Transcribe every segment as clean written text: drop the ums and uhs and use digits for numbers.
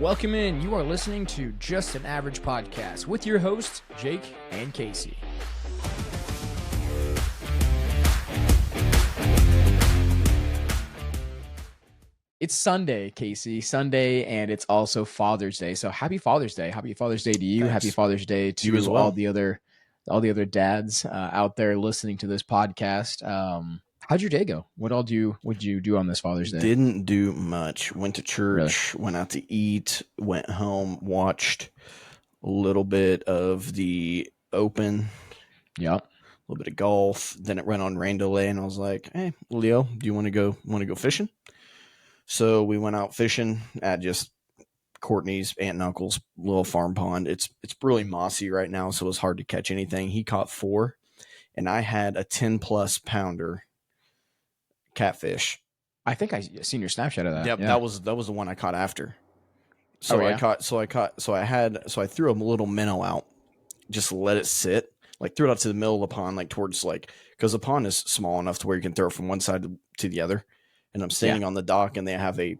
Welcome in. You are listening to Just an Average Podcast with your hosts, Jake and Casey. It's Sunday, Casey. Sunday, and it's also Father's Day. So happy Father's Day. Happy Father's Day to you. Thanks. Happy Father's Day to You as well. all the other dads out there listening to this podcast. How'd your day go? Would you do on this Father's Day? Didn't do much. Went to church, Went out to eat, went home, watched a little bit of the Open. Yep. A little bit of golf. Then it went on rain delay, and I was like, "Hey, Leo, do you want to go fishing?" So we went out fishing at just Courtney's aunt and uncle's little farm pond. It's really mossy right now, so it was hard to catch anything. He caught 4, and I had a 10+ pounder catfish. I think I seen your Snapchat of that. Yep, Yeah. that was the one I caught after. So I threw a little minnow out, just let it sit, like threw it out to the middle of the pond, like towards because the pond is small enough to where you can throw it from one side to the other. And I'm standing on the dock, and they have a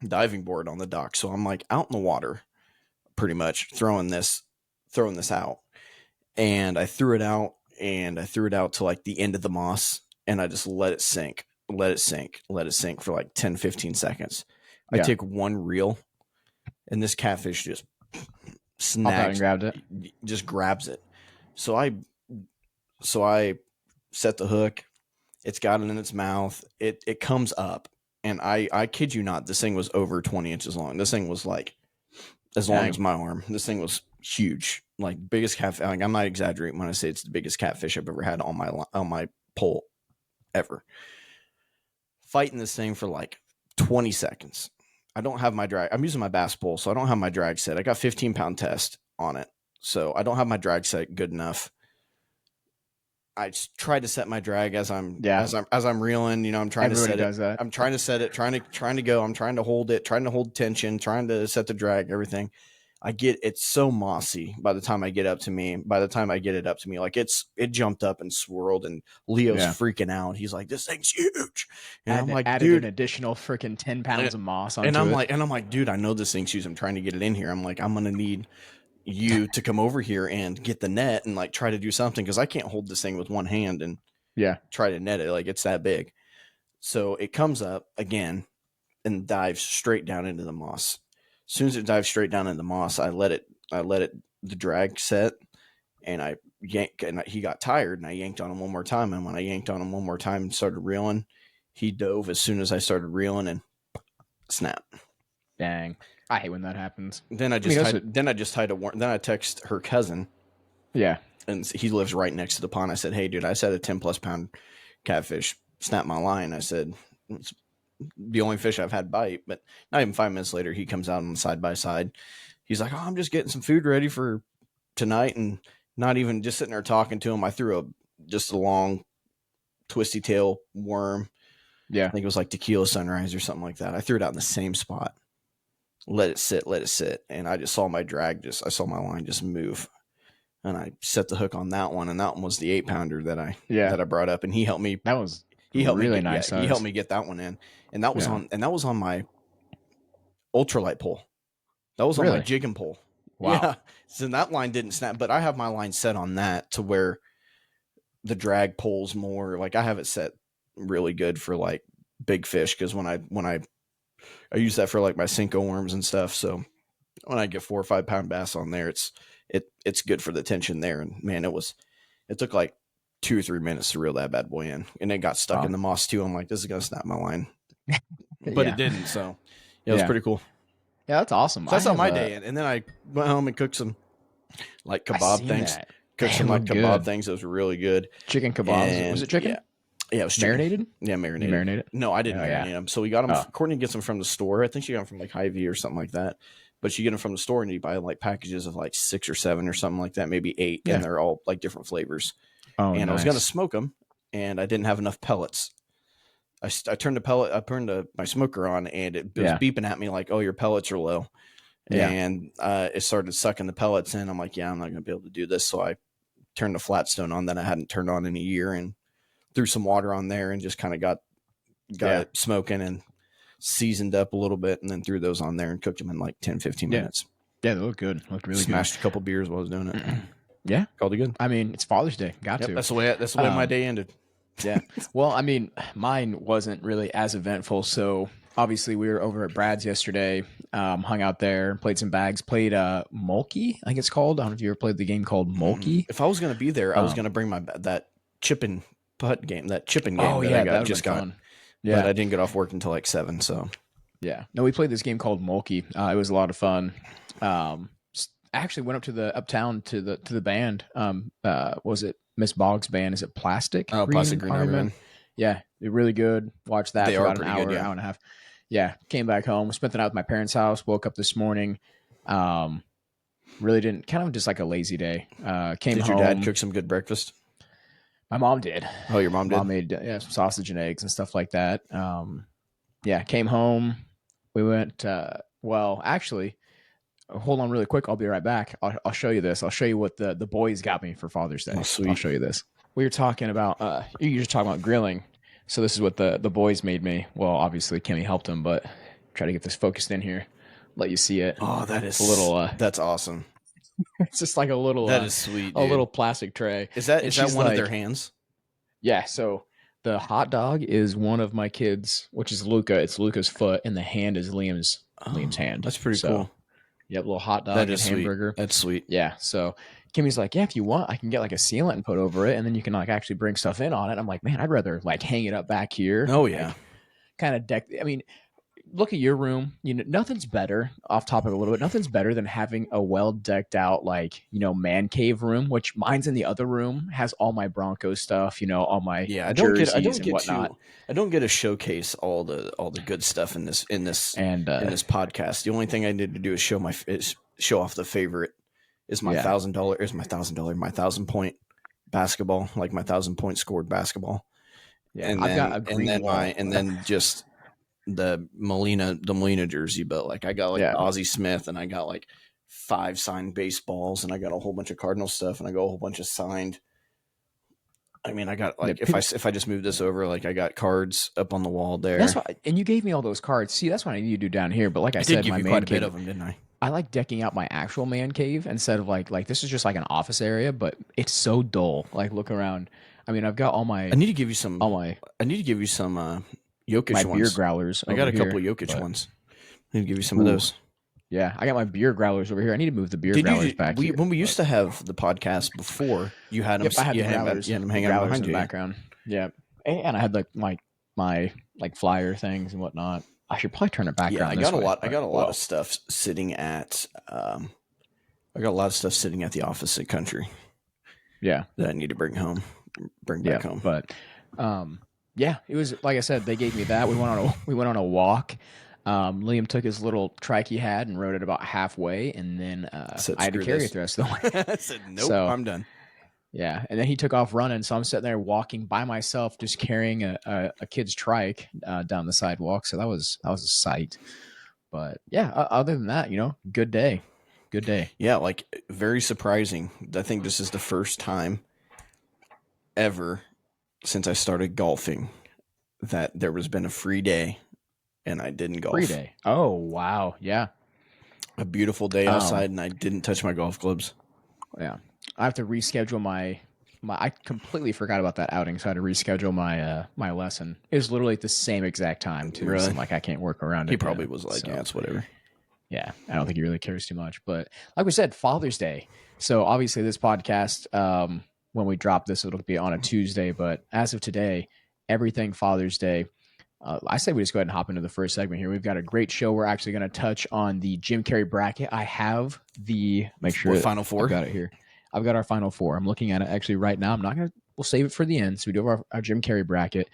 diving board on the dock. So I'm like out in the water, pretty much throwing this out, and I threw it out to like the end of the moss, and I just let it sink for like 10-15 seconds. I take one reel, and this catfish just snags, grabbed it, just grabs it. So I set the hook. It's got it in its mouth. It comes up, and I kid you not, this thing was over 20 inches long. This thing was like as long as my arm. This thing was huge, like biggest catfish. Like, I'm not exaggerating when I say it's the biggest catfish I've ever had on my pole ever. Fighting this thing for like 20 seconds. I don't have my drag. I'm using my bass pole, so I don't have my drag set. I got 15-pound test on it, so I don't have my drag set good enough. I tried to set my drag as I'm reeling. You know, I'm trying Everybody to set does it. That. I'm trying to set it. Trying to go. I'm trying to hold it. Trying to hold tension. Trying to set the drag. Everything. It's so mossy. By the time I get it up to me, like it jumped up and swirled, and Leo's freaking out. He's like, "This thing's huge," and I'm like, added "Dude, an additional freaking 10 pounds of moss onto and it." I'm like, "Dude, I know this thing's huge. I'm trying to get it in here. I'm like, I'm gonna need you to come over here and get the net and like try to do something, because I can't hold this thing with one hand and try to net it. Like, it's that big." So it comes up again and dives straight down into the moss. As soon as it dives straight down into the moss, I let it the drag set, and I yanked, and he got tired, and I yanked on him one more time. And when I yanked on him one more time and started reeling, he dove as soon as I started reeling, and snap. Dang. I hate when that happens. Then I text her cousin. Yeah. And he lives right next to the pond. I said, "Hey, dude, I said a 10+ pound catfish snapped my line." I said, "It's the only fish I've had bite." But not even 5 minutes later, he comes out on the side by side. He's like, "Oh, I'm just getting some food ready for tonight," and not even just sitting there talking to him. I threw just a long twisty tail worm. Yeah. I think it was like tequila sunrise or something like that. I threw it out in the same spot. Let it sit. And I just saw my line just move. And I set the hook on that one, and that one was the 8-pounder that I brought up, and he helped me. He helped really me nice. He helped me get that one in, and that was on my ultralight pole. That was on my jigging pole. Wow. Yeah. So that line didn't snap, but I have my line set on that to where the drag pulls more. Like, I have it set really good for like big fish, because when I use that for like my Cinco worms and stuff. So when I get 4 or 5 pound bass on there, it's good for the tension there. And man, it took like 2 or 3 minutes to reel that bad boy in, and it got stuck in the moss too. I'm like, this is gonna snap my line, but it didn't. So it was pretty cool. Yeah, that's awesome. So that's how my day. And then I went home and cooked some like kebab things. Kebab things. It was really good. Chicken kebabs. Was it chicken? Yeah, it was marinated. Yeah, marinated. You marinated? No, I didn't marinate them. So we got them. Courtney gets them from the store. I think she got them from like Hy-Vee or something like that. But you get them from the store, and you buy like packages of like 6 or 7 or something like that, maybe 8, and they're all like different flavors. Oh, and nice. I was gonna smoke them, and I didn't have enough pellets. I turned my smoker on, and it was beeping at me like, "Oh, your pellets are low." Yeah. And it started sucking the pellets in. I'm like, "Yeah, I'm not gonna be able to do this." So I turned the Flatstone on that I hadn't turned on in a year, and threw some water on there, and just kind of got it smoking, and seasoned up a little bit, and then threw those on there and cooked them in like 10, 15 Yeah. minutes. Yeah, they look good. Look really Smashed a couple beers while I was doing it. good. Yeah. Called it good. I mean, it's Father's Day. Got Yep, to. that's the way my day ended. Yeah. Well, I mean, mine wasn't really as eventful. So obviously, we were over at Brad's yesterday, hung out there, played some bags, played Mulkey, I think it's called. I don't know if you ever played the game called Mulkey. If I was going to be there, I was going to bring that chipping putt game, that chipping game Oh, that yeah, I that would just have got. been fun. But Yeah. I didn't get off work until like 7. So Yeah. No, we played this game called Mulkey. It was a lot of fun. Actually went up to the uptown to the band. Was it Miss Boggs' band? Is it Plastic Plastic Green Army Man. Yeah, they're really good. Watched that They for are about an pretty hour, good, yeah. hour and a half. Yeah, came back home, spent the night with my parents' house. Woke up this morning. Really didn't, kind of just like a lazy day. Came Did home. your dad cook some good breakfast? My mom did. Oh, your mom did? Mom made some sausage and eggs and stuff like that. Yeah, came home. We went. Well, actually, hold on really quick. I'll be right back. I'll show you this. I'll show you what the boys got me for Father's Day. Oh, sweet. I'll show you this. We were talking about you were just talking about grilling. So this is what the boys made me. Well, obviously Kimmy helped them, but try to get this focused in here. Let you see it. Oh, that is a little. That's awesome. It's just like a little. That is sweet. A dude. little plastic tray. Is that one like, of their hands? Yeah. So the hot dog is one of my kids, which is Luca. It's Luca's foot, and the hand is Liam's hand. That's pretty cool. Yep, little hot dog and hamburger. That's sweet. Yeah. So Kimmy's like, yeah, if you want, I can get like a sealant and put over it, and then you can like actually bring stuff in on it. I'm like, man, I'd rather like hang it up back here. Oh yeah. Like, kind of deck. I mean, look at your room. You know, nothing's better. Off topic a little bit. Nothing's better than having a well decked out like man cave room. Which mine's in the other room. Has all my Broncos stuff. All my jerseys and whatnot. I don't get to showcase all the good stuff in this podcast. The only thing I need to do is show off the favorite. Is my $1,000? Is my $1,000 basketball, like my 1,000 point scored basketball? Yeah, I've got a green wall. And then just the Molina jersey, but like I got like Ozzie Smith, and I got like 5 signed baseballs, and I got a whole bunch of Cardinal stuff, and I got a whole bunch of signed. I mean, I got like if I just move this over, like I got cards up on the wall there. That's why, and you gave me all those cards. See, that's what I need to do down here. But like I said, did give my you man quite a cave, bit of them, didn't I? I like decking out my actual man cave instead of like this is just like an office area, but it's so dull. Like look around. I mean, I've got all my. I need to give you some. I need to give you some Jokic my ones. beer growlers. I got a couple here, Jokic ones. I need to give you some of those. Yeah, I got my beer growlers over here. I need to move the beer growlers back here. When we used to have the podcast before, you had them. Yep, I had you the had growlers. them hanging out behind in the background. Yeah, and I had like my like flyer things and whatnot. I should probably turn it back. Yeah, I got a lot of stuff sitting at. I got a lot of stuff sitting at the office at Country. Yeah, that I need to bring back home. But, yeah, it was like I said. They gave me that. We went on a walk. Liam took his little trike he had and rode it about halfway, and then I had to carry it the rest of the way. I said, "Nope, I'm done." Yeah, and then he took off running, so I'm sitting there walking by myself, just carrying a kid's trike down the sidewalk. So that was a sight. But yeah, other than that, good day. Yeah, like very surprising. I think this is the first time ever since I started golfing that there has been a free day and I didn't golf. Free day. Oh wow, yeah. A beautiful day outside and I didn't touch my golf clubs. Yeah. I have to reschedule my I completely forgot about that outing, so I had to reschedule my lesson. It was literally at the same exact time too. Really? So like I can't work around it. He probably was like, yeah, it's whatever. Yeah, I don't think he really cares too much. But like we said, Father's Day. So obviously this podcast, when we drop this, it'll be on a Tuesday. But as of today, everything Father's Day. I say we just go ahead and hop into the first segment here. We've got a great show. We're actually going to touch on the Jim Carrey bracket. I have Final four. I've got it here. I've got our final four. I'm looking at it actually right now. We'll save it for the end. So we do have our Jim Carrey bracket.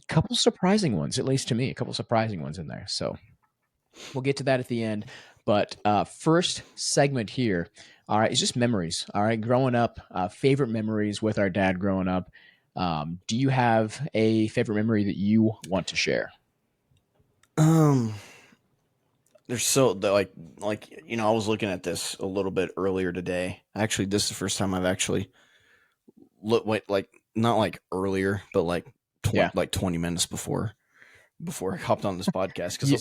Couple surprising ones, at least to me, a couple surprising ones in there. So we'll get to that at the end. But first segment here, all right, is just memories. All right, growing up, favorite memories with our dad growing up. Do you have a favorite memory that you want to share? There's so like I was looking at this a little bit earlier today. Actually, this is the first time I've actually not like earlier, but like 20 minutes before. before I hopped on this podcast because Yeah,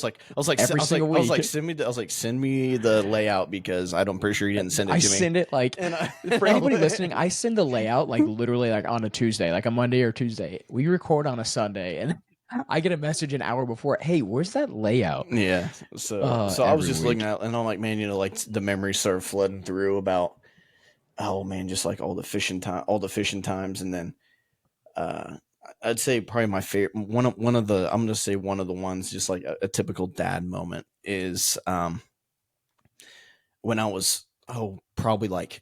every single I was like, week. send me the layout because I'm pretty sure you didn't send it I to me. send it like And for anybody listening, I send the layout like literally like on a Tuesday, like a Monday or Tuesday. We record on a Sunday, and I get a message an hour before. Hey, where's that layout? yeah, so I was Every just looking week. at, and I'm like, man, like the memories started flooding through about, oh man, just like all the fishing times, and then uh, I'd say probably my favorite one of the I'm gonna say one of the ones just like a typical dad moment is when I was probably like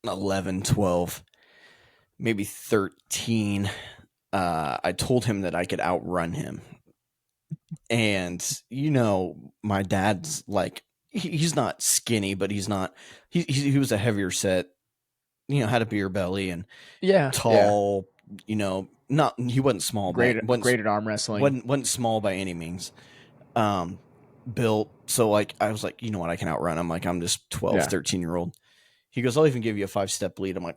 11, 12, maybe 13. I told him that I could outrun him, and my dad's like he's not skinny, but he's not he was a heavier set, had a beer belly and Yeah, yeah. tall, not he wasn't small, but Great at arm wrestling. wasn't small by any means. Um, built so like I was like, you know what, I can outrun him. Like I'm just 12, Yeah. 13-year old. He goes, I'll even give you a 5-step lead. I'm like,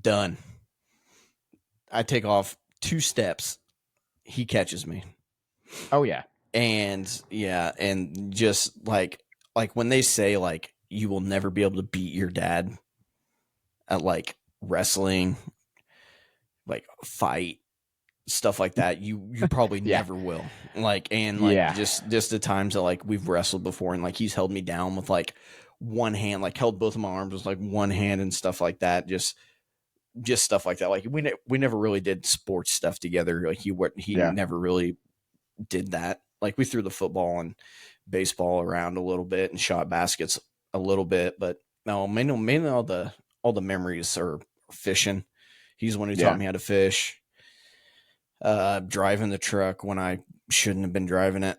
done. I take off 2 steps. He catches me. Oh yeah. And yeah, and just like when they say like you will never be able to beat your dad at like wrestling, like fight, stuff like that, you probably Yeah. never will. Like, and like Yeah. just the times that like we've wrestled before and like he's held me down with like one hand, like held both of my arms with like one hand and stuff like that. Just stuff like that. Like we never really did sports stuff together. Like he Yeah. never really did that. Like we threw the football and baseball around a little bit and shot baskets a little bit, but no, mainly all the memories are fishing. He's the one who taught Yeah. me how to fish. Driving the truck when I shouldn't have been driving it.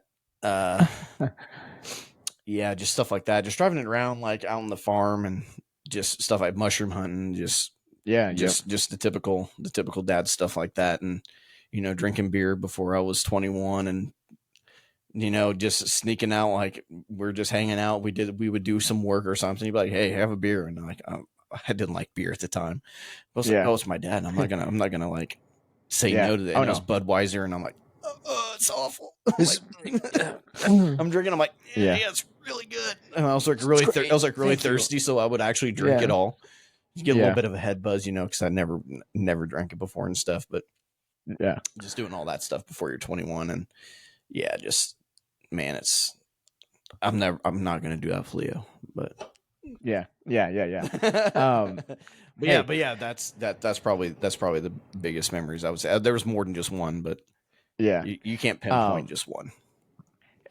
Yeah, just stuff like that. Just driving it around like out on the farm and just stuff like mushroom hunting, Yeah. Yep. just the typical dad stuff like that. And drinking beer before I was 21 and just sneaking out, like we're just hanging out. We would do some work or something. He'd be like, "Hey, have a beer," and like I didn't like beer at the time. I was like, Yeah. "Oh, it's my dad. I'm not gonna like say Yeah. no to that." Oh And it was no. Budweiser, and I'm like, "Oh, it's awful." This- I'm drinking. I'm like, yeah. yeah, it's really good. And I was like It's great. I was like really Thank you. thirsty, so I would actually drink it Yeah. all. You get a little Yeah. bit of a head buzz, because I never drank it before and stuff. But Yeah. just doing all that stuff before you're 21, and yeah, just man, I'm not gonna do that for Leo, but Yeah. Yeah. Yeah. Yeah. but yeah, that's probably the biggest memories I would say. There was more than just one, but Yeah. you can't pinpoint just one.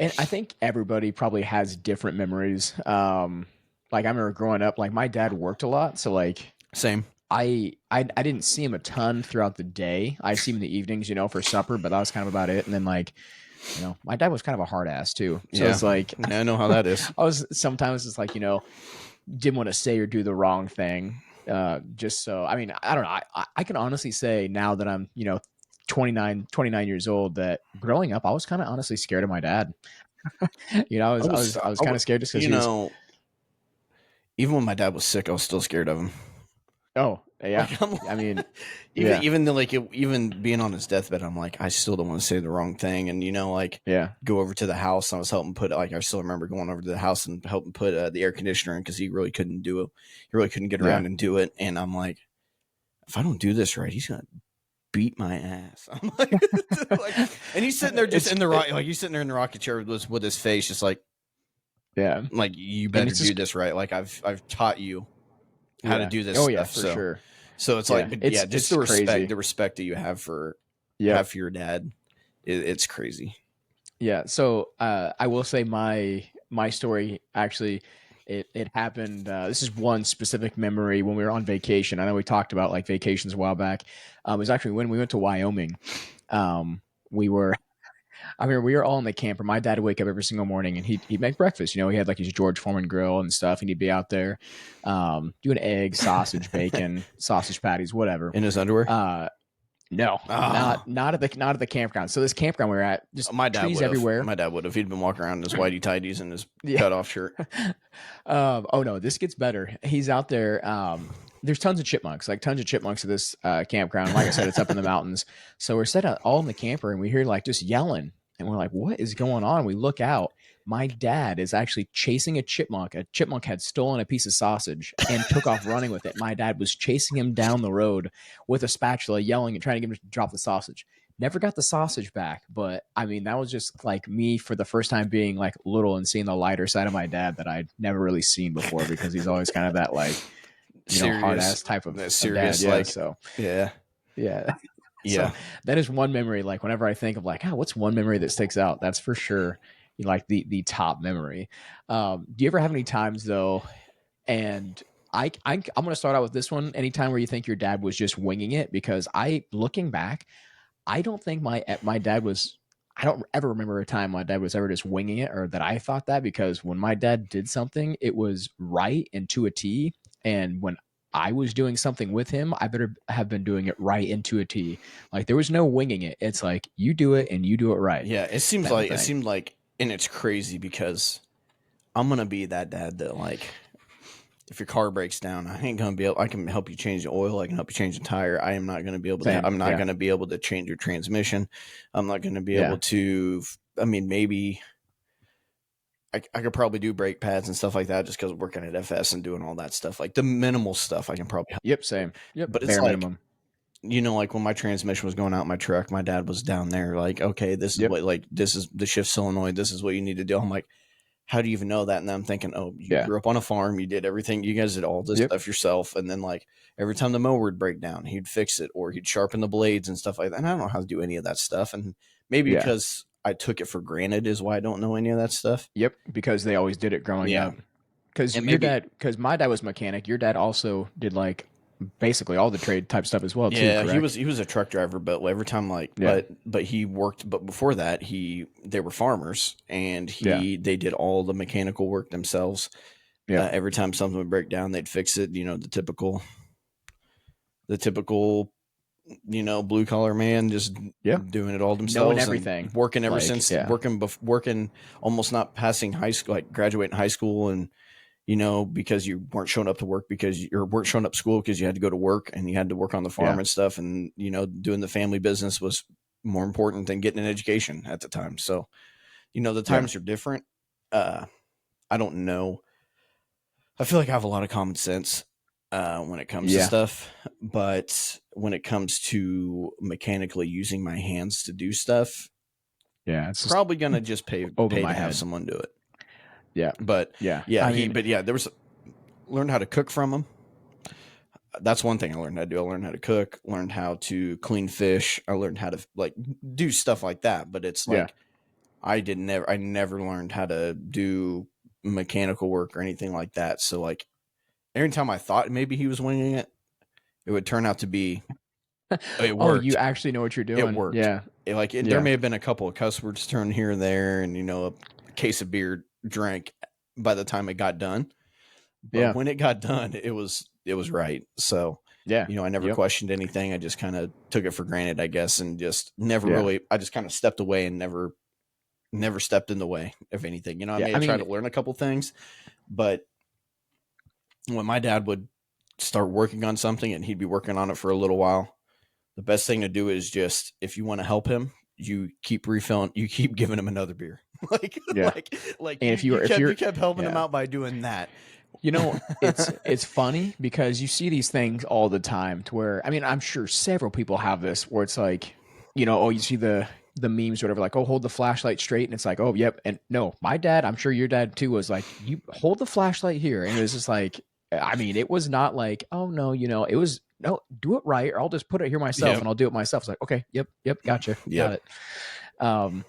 And I think everybody probably has different memories. Like I remember growing up, like my dad worked a lot, so like Same. I didn't see him a ton throughout the day. I see him in the evenings, for supper, but that was kind of about it. And then like, my dad was kind of a hard ass too. So Yeah. it's like I know how that is. I was sometimes it's like, didn't want to say or do the wrong thing. Just so I mean, I don't know. I can honestly say now that I'm, 29 years old that growing up I was kind of honestly scared of my dad. I was kind of scared just because he was. Even when my dad was sick, I was still scared of him. Oh yeah, Like, I mean, yeah, even though even being on his deathbed, I'm like, I still don't want to say the wrong thing, and yeah, go over to the house. And I was helping put I still remember going over to the house and helping put the air conditioner in because he really couldn't do it. He really couldn't get around and do it. And I'm like, if I don't do this right, he's gonna beat my ass. I'm like, and he's sitting there just in the he's sitting there in the rocking chair with his face just like. Yeah, Like you better do this right. Like I've taught you how to do this. Oh stuff, yeah, for sure. So it's like, just the respect, crazy. the respect that you have for your dad, it's crazy. Yeah. So I will say my story actually it happened. This is one specific memory when we were on vacation. I know we talked about like vacations a while back. It was actually when we went to Wyoming. We were I mean, we were all in the camper. My dad would wake up every single morning and he'd make breakfast. He had like his George Foreman grill and stuff, and he'd be out there doing eggs, sausage, bacon, sausage patties, whatever. In his underwear? No, not at the campground. So this campground we were at, just my dad trees would've. everywhere. My dad would have. He'd been walking around in his whitey tighties and his cut off shirt. Oh no, this gets better. He's out there. there's tons of chipmunks, like tons of chipmunks at this campground. Like I said, it's up in the mountains. So we're set up all in the camper and we hear like just yelling. And we're like, what is going on? We look out. My dad is actually chasing a chipmunk. A chipmunk had stolen a piece of sausage and took off running with it. My dad was chasing him down the road with a spatula, yelling and trying to get him to drop the sausage. Never got the sausage back, but I mean, that was just like me for the first time being like little and seeing the lighter side of my dad that I'd never really seen before because he's always kind of that like, hard Serious, ass type that of dad. serious, Yeah. like, So yeah, yeah. So yeah. that is one memory. Like whenever I think of like, what's one memory that sticks out? That's for sure like the top memory. Do you ever have any times though? And I'm going to start out with this one. Anytime where you think your dad was just winging it, because looking back, I don't think my dad was. I don't ever remember a time my dad was ever just winging it, or that I thought that, because when my dad did something, it was right and to a T. And when I was doing something with him, I better have been doing it right into a T. Like there was no winging it. It's like you do it and you do it right, Yeah, it seems type of like thing. and it's crazy because I'm gonna be that dad that, like, if your car breaks down, I ain't gonna be able. I can help you change the oil. I can help you change the tire. I am not gonna be able to. Same, I'm not yeah, gonna be able to change your transmission. I'm not gonna be able yeah, to. I mean, maybe I could probably do brake pads and stuff like that just because working at FS and doing all that stuff, like the minimal stuff, I can probably help. yep, same, yep, But it's bare like, minimum, like when my transmission was going out in my truck, my dad was down there, like, okay, this is yep, what, like, this is the shift solenoid. This is what you need to do. I'm like, how do you even know that? And then I'm thinking, oh, you yeah, grew up on a farm, you did everything, you guys did all this yep, stuff yourself. And then, like, every time the mower would break down, he'd fix it or he'd sharpen the blades and stuff like that. And I don't know how to do any of that stuff. And maybe yeah, because I took it for granted is why I don't know any of that stuff. yep, because they always did it growing Yeah. up. Because And maybe, because my dad was mechanic. Your dad also did like basically all the trade type stuff as well too. yeah, he was Correct? he was a truck driver, but every time, like, Yeah, but he worked, but before that they were farmers and yeah, they did all the mechanical work themselves. yeah, Every time something would break down, they'd fix it. The typical blue collar man just yeah. doing it all Knowing themselves and everything, working ever like since yeah, working almost not passing high school, like graduating high school, and because you weren't showing up to work because you weren't showing up to school because you had to go to work and you had to work on the farm yeah, and stuff, and doing the family business was more important than getting an education at the time. So the yeah, times are different. uh I don't know. I feel like I have a lot of common sense when it comes to yeah, stuff, but when it comes to mechanically using my hands to do stuff, yeah. It's just probably gonna just over pay my to have head. someone do it. Yeah, But yeah. yeah, I mean, there was learned how to cook from him. That's one thing I learned how to do. I learned how to cook, learned how to clean fish. I learned how to, like, do stuff like that. But it's yeah, like I never learned how to do mechanical work or anything like that. So, like, every time I thought maybe he was winging it, it would turn out to be it oh, you worked. actually know what you're It doing. worked. Yeah, There yeah, may have been a couple of cuss words thrown here and there, and a case of beer drank by the time it got done. But yeah, when it got done, it was right. So, yeah, I never yep, questioned anything. I just kind of took it for granted, I guess, and just never yeah, really. I just kind of stepped away and never stepped in the way of anything. I yeah. may I have tried mean, to learn a couple things, but when my dad would start working on something and he'd be working on it for a little while, the best thing to do is just, if you want to help him, you keep refilling, you keep giving him another beer. like yeah. like And you if you you're, kept helping him yeah. out by doing that. It's funny because you see these things all the time to where, I mean, I'm sure several people have this where it's like, oh, you see the memes or whatever, like, oh, hold the flashlight straight, and it's like, oh, yep. And no, my dad, I'm sure your dad too, was like, you hold the flashlight here. And it was just like, I mean, it was not like, oh no, it was no, do it right, or I'll just put it here myself Yep. and I'll do it myself. It's like, okay, yep, gotcha, got Yep. it. Um,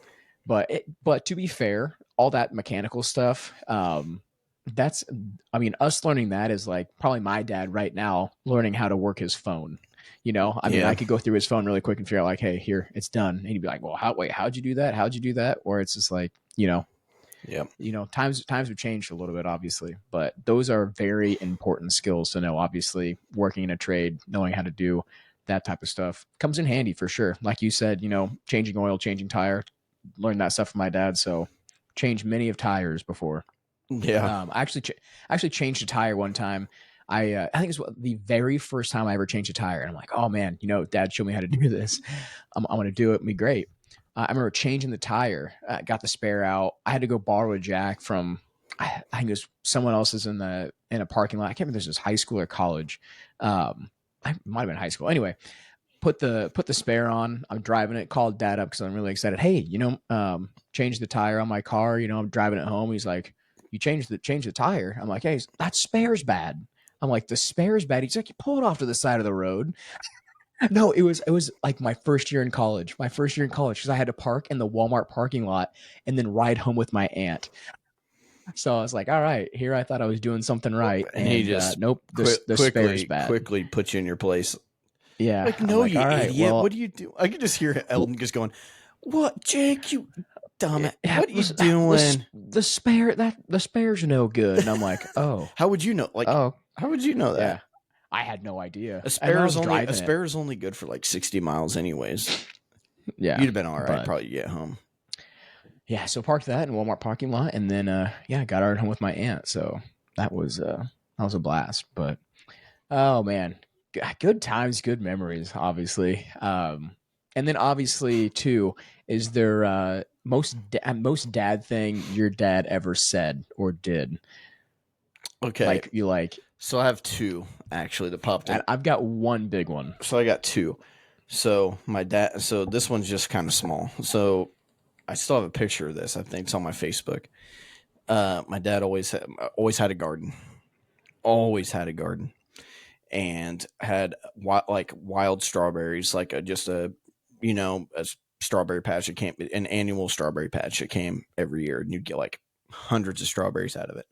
but to be fair, all that mechanical stuff, that's, I mean, us learning that is like probably my dad right now learning how to work his phone. I mean, I Yeah. could go through his phone really quick and figure out like, hey, here, it's done. And he'd be like, well, how'd you do that? How'd you do that? Or it's just like, Yep. times have changed a little bit, obviously, but those are very important skills to know. Obviously, working in a trade, knowing how to do that type of stuff comes in handy for sure. Like you said, changing oil, changing tire, learned that stuff from my dad. So, changed many of tires before. Yeah. I actually changed a tire one time. I think it's the very first time I ever changed a tire, and I'm like, oh man, Dad showed me how to do this. I'm gonna do it. It'll be great. I remember changing the tire, got the spare out. I had to go borrow a jack from, I think it was someone else's in a parking lot. I can't remember if this was high school or college. I might have been high school. Anyway, put the spare on. I'm driving it. Called Dad up because I'm really excited. Hey, change the tire on my car. I'm driving it home. He's like, you changed the tire. I'm like, hey, that spare's bad. I'm like, the spare's bad. He's like, you pull it off to the side of the road. No, it was like my first year in college. My first year in college because I had to park in the Walmart parking lot and then ride home with my aunt. So I was like, all right, here I thought I was doing something right, And he and just nope, the spare's bad. quickly put you in your place. Yeah, Like, I'm no, like, you all right, idiot. well, What do you do? I could just hear Elton just going, "What, Jake? You dumb. yeah, What are you doing? the spare's no good. And I'm like, oh, How would you know? Like, oh, how would you know yeah. that? I had no idea, A and spare I is was only driving it. good for like 60 miles, anyways. Yeah, You'd have been all right, but probably to get home. yeah, so parked that in Walmart parking lot, and then yeah, got out home with my aunt. So that was a blast. But oh man, good times, good memories, obviously. And then obviously too, is there most dad thing your dad ever said or did? Okay, Like you like, so I have two actually that popped in. I've got one big one. So I got two. So my dad. So this one's just kind of small. So I still have a picture of this. I think it's on my Facebook. My dad always had a garden. Always had a garden, and had like wild strawberries, like a strawberry patch that came, an annual strawberry patch that came every year, and you'd get like hundreds of strawberries out of it.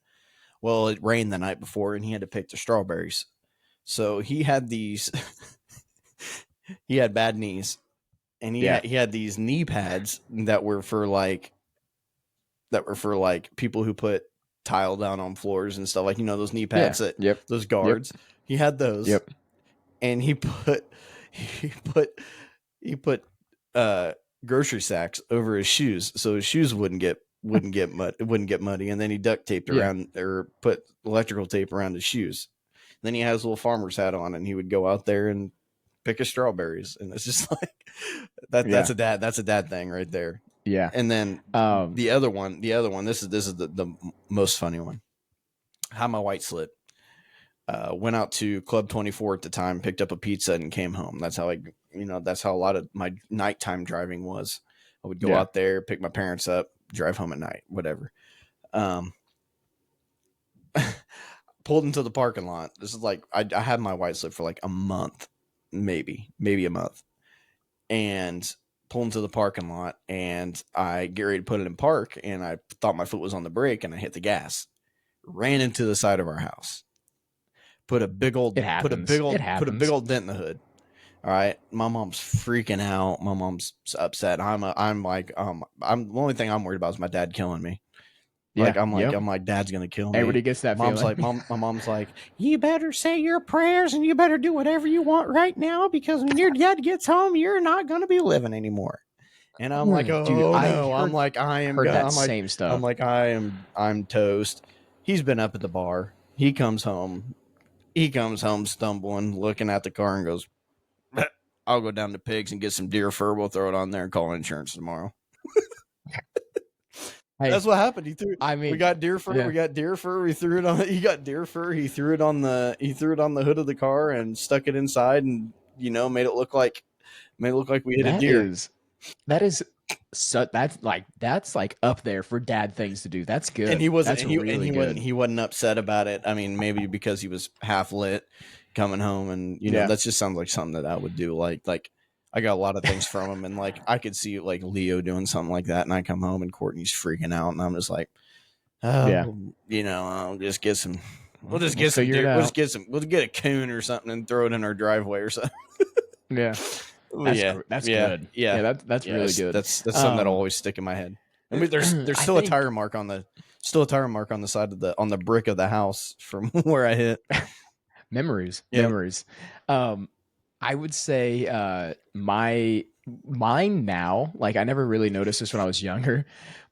Well, it rained the night before, and he had to pick the strawberries. So he had these. He had bad knees, and Yeah, he had these knee pads that were for like people who put tile down on floors and stuff, like those knee yeah, pads, that yep, those yep, guards. He had those, yep. and he put he put uh grocery sacks over his shoes so his shoes wouldn't get muddy, and then he duct taped Yeah, around, or put electrical tape around his shoes. Then he had his little farmer's hat on, and he would go out there and pick his strawberries, and it's just like that. yeah, That's a dad thing right there. yeah. And then Um, the other one. This is the most funny one. How my white slit. Went out to Club 24 at the time, picked up a pizza, and came home. That's how that's how a lot of my nighttime driving was. I would go yeah, out there, pick my parents up, drive home at night, whatever. Um, Pulled into the parking lot. This is like I had my white slip for like a month, maybe a month, and pull into the parking lot, and I get ready to put it in park, and I thought my foot was on the brake, and I hit the gas, ran into the side of our house, put a big old it happens. It put a big happens. old dent in the hood. All right, my mom's freaking out. My mom's upset. I'm like, I'm the only thing I'm worried about is my dad killing me. Yeah, yep. I'm like, dad's gonna kill me. Everybody gets that Mom's feeling. like, my mom's like, you better say your prayers and you better do whatever you want right now, because when your dad gets home, you're not gonna be living anymore. And I'm like, Dude, oh I no. heard that same stuff. I'm toast. He's been up at the bar. He comes home stumbling, looking at the car, and goes, I'll go down to Pigs and get some deer fur. We'll throw it on there and call insurance tomorrow. Hey, That's what happened. He threw. I We mean, got deer fur. yeah, We got deer fur. We threw it on. He got deer fur. He threw it on the hood of the car and stuck it inside, and made it look like we hit a that deer. is that is so that's like up there for dad things to do. That's And good. That's really good. he wasn't upset about it. I mean, maybe because he was half lit coming home, and Yeah, that just sounds like something that I would do. Like I got a lot of things from him, and like I could see like Leo doing something like that, and I come home and Courtney's freaking out, and I'm just like, yeah. oh, I'll just get some. We'll just We'll get some figure it deer. out. We'll get a coon or something and throw it in our driveway or something. Yeah, Yeah, that's yeah, good. yeah, Yeah, that's yeah. really good. That's something that'll always stick in my head. I mean, there's I still a think tire mark on the side of the brick of the house from where I hit. memories, Yep. memories. Um, I would say mine now. Like I never really noticed this when I was younger,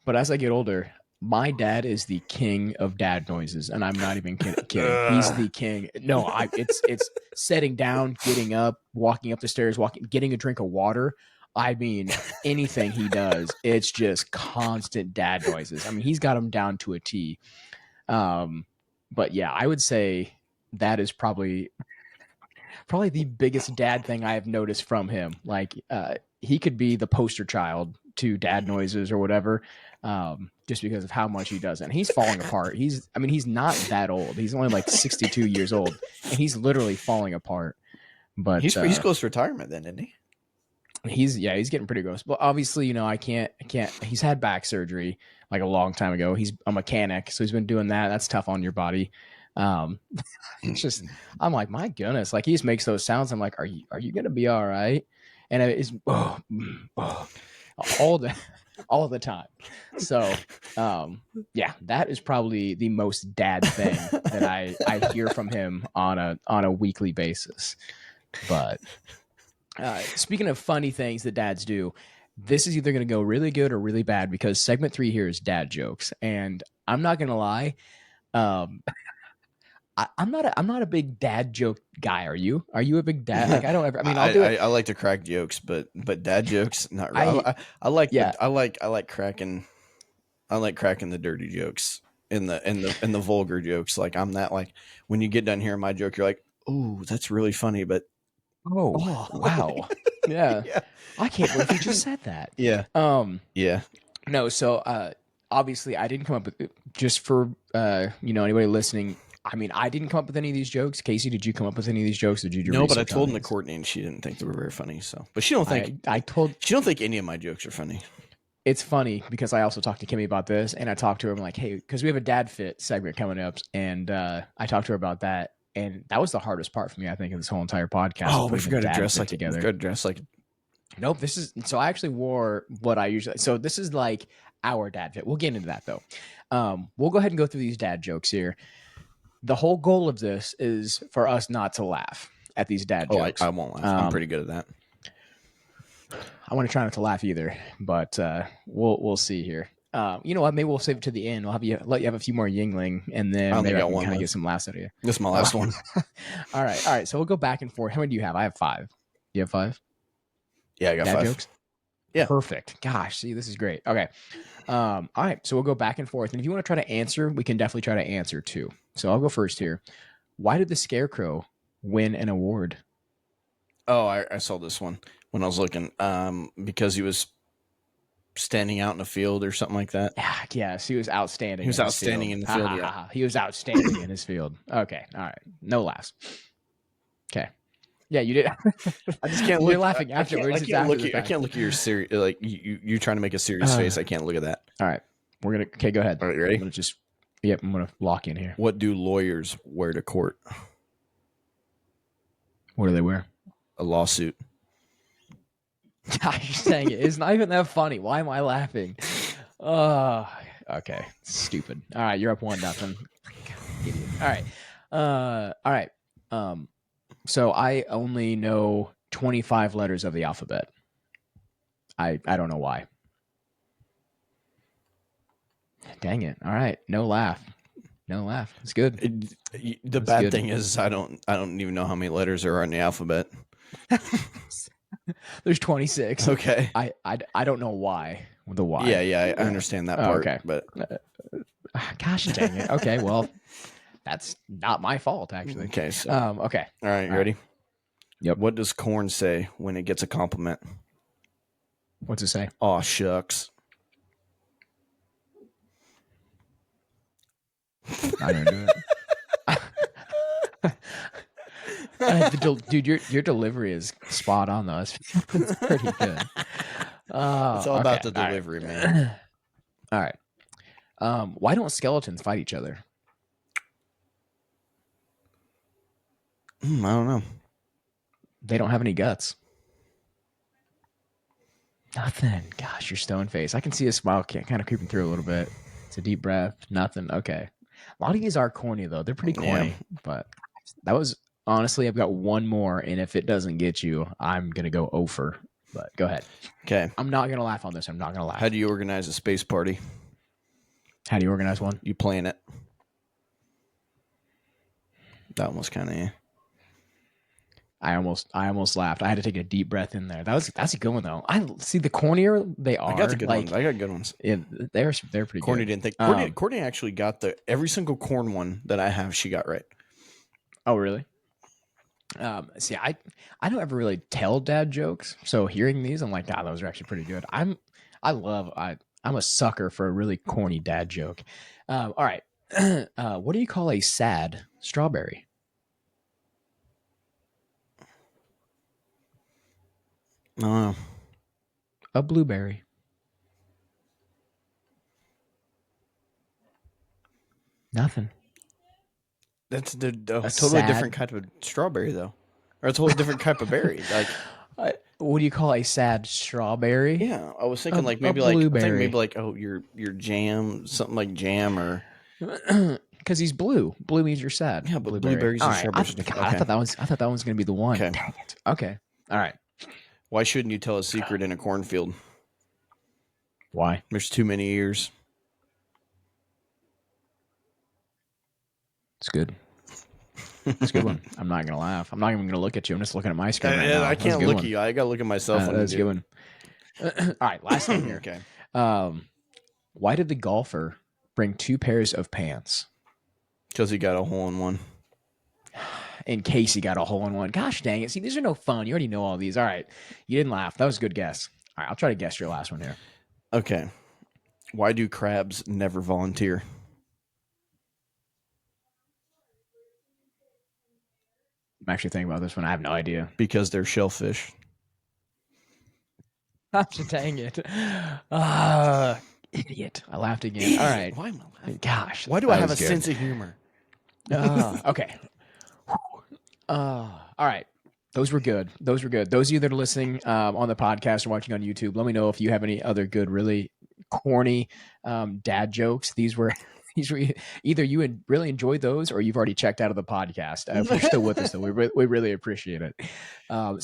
but as I get older, My dad is the king of dad noises, and I'm not even kidding. He's the king. No, it's setting down, getting up, walking up the stairs, getting a drink of water. I mean, anything he does, it's just constant dad noises. I mean, he's got them down to a T. But yeah, I would say that is probably the biggest dad thing I have noticed from him. Like, he could be the poster child to dad noises or whatever, just because of how much he does it. And he's falling apart. He's not that old. He's only like 62 years old, and he's literally falling apart. But He's close to retirement then, isn't he? he's getting pretty gross. But obviously, I can't. He's had back surgery like a long time ago. He's a mechanic, so he's been doing that. That's tough on your body. It's just, I'm like, my goodness, like he just makes those sounds. I'm like, are you gonna be all right? And it's all the time. So, yeah, that is probably the most dad thing that I hear from him on a weekly basis. But speaking of funny things that dads do, this is either going to go really good or really bad because segment 3 here is dad jokes, and I'm not going to lie. I'm not a big dad joke guy. Are you? Are you a big dad? Like, I don't ever. I mean, I'll do it. I like to crack jokes, but dad jokes, not really. I like yeah. I like cracking. I like cracking the dirty jokes and the vulgar jokes. Like, I'm that, like, when you get done hearing my joke, you're like, oh, that's really funny, but Oh, wow. Yeah. yeah, I can't believe you just said that. yeah, yeah. No, so obviously I didn't come up with, just for anybody listening. I mean, I didn't come up with any of these jokes. Casey, did you come up with any of these jokes, or did you do No, but I research on told them to these? Courtney, and she didn't think they were very funny. So, but she don't think She any of my jokes are funny. it's funny because I also talked to Kimmy about this, and I talked to her. I'm like, hey, because we have a dad fit segment coming up, and I talked to her about that, and that was the hardest part for me, I think, in this whole entire podcast. Oh, we putting the forgot to dad dress fit like together. We forgot to dress like. Nope. So I actually wore what I usually. So this is like our dad fit. We'll get into that though. We'll go ahead and go through these dad jokes here. The whole goal of this is for us not to laugh at these dad jokes. I won't laugh. I'm pretty good at that. I want to try not to laugh either, but we'll see here. You know what? Maybe we'll save it to the end. We'll let you have a few more Yingling, and then maybe I can kind of get some laughs out of you. This is my last one. All right. So we'll go back and forth. How many do you have? I have 5. You have 5? Yeah, I got dad 5 jokes. Yeah, perfect. Gosh, see, this is great. Okay. All right. So we'll go back and forth, and if you want to try to answer, we can definitely try to answer too. So I'll go first here. Why did the Scarecrow win an award? Oh, I saw this one when I was looking. Because he was standing out in the field or something like that. Yes, he was outstanding. He was outstanding in the field. Yeah, he was outstanding in his field. Okay, all right, no laughs. Okay, yeah, you did. I just can't. You're laughing afterwards. I can't look at your serious. Like you trying to make a serious face. I can't look at that. All right, we're gonna. Okay, go ahead. All right, you ready? I'm gonna just. Yep, I'm gonna lock in here. What do lawyers wear to court? What do they wear? A lawsuit. Gosh, dang it. It's not even that funny. Why am I laughing? Okay. Stupid. All right, you're up 1-0. Idiot. All right. So I only know 25 letters of the alphabet. I don't know why. Dang it. All right. No laugh. It's good. The bad thing is I don't even know how many letters there are in the alphabet. There's 26. Okay. I don't know why. The why. Yeah, I understand that part. Okay. But gosh dang it. Okay, well, that's not my fault actually. Okay. So, okay. All right, you ready? Yep. What does corn say when it gets a compliment? What's it say? Aw, shucks. I don't know it. Dude, your delivery is spot on though. It's pretty good. It's all about the delivery, man. All right. Why don't skeletons fight each other? I don't know. They don't have any guts. Nothing. Gosh, your stone face. I can see a smile kind of creeping through a little bit. It's a deep breath. Nothing. Okay. A lot of these are corny though. They're pretty corny. Yeah. But that was honestly, I've got one more, and if it doesn't get you, I'm gonna go over. But go ahead. Okay. I'm not gonna laugh on this. I'm not gonna laugh. How do you organize a space party? How do you organize one? You plan it. That one was kind of. I almost laughed. I had to take a deep breath in there. That's a good one though. I see the cornier they I got are. the good ones. I got good ones. They're pretty Courtney good. didn't think. Courtney actually got every single corn one that I have. She got right. Oh really? See, I don't ever really tell dad jokes, so hearing these, I'm like, God, those are actually pretty good. I'm a sucker for a really corny dad joke. All right, what do you call a sad strawberry? No, A blueberry. Nothing. that's the A totally different sad. kind of strawberry though, or a totally different type of berry. Like, What do you call a sad strawberry? yeah, I was thinking A maybe blueberry. like your jam, something like jam or Because he's blue. Blue means you're sad. yeah, but Blueberry. blueberries All and right. strawberries are different. Okay, I thought that was gonna be the one. okay. Dang it. Okay. All right. Why shouldn't you tell a secret in a cornfield? Why? There's too many ears. It's good. It's a good one. I'm not gonna laugh. I'm not even gonna look at you. I'm just looking at my screen right now. I That's a can't good look at one. you. I gotta look at myself when you That's a good do. one. All right. Last one here. Okay, Um, why did the golfer bring two pairs of pants? because he got a hole in one. In case he got a hole in one. Gosh dang it. See, these are no fun. You already know all these. All right. You didn't laugh. That was a good guess. All right. I'll try to guess your last one here. Okay, why do crabs never volunteer? I'm actually thinking about this one. I have no idea. Because they're shellfish. Gosh dang it. Idiot. I laughed again. Idiot. All right. Why am I laughing? Gosh. Why do I that have a was good. sense of humor? Okay. All right. Those were good. Those were good. Those of you that are listening on the podcast or watching on YouTube, let me know if you have any other good, really corny dad jokes. These were either you really enjoyed those or you've already checked out of the podcast. If you're still with us, though, we really appreciate it.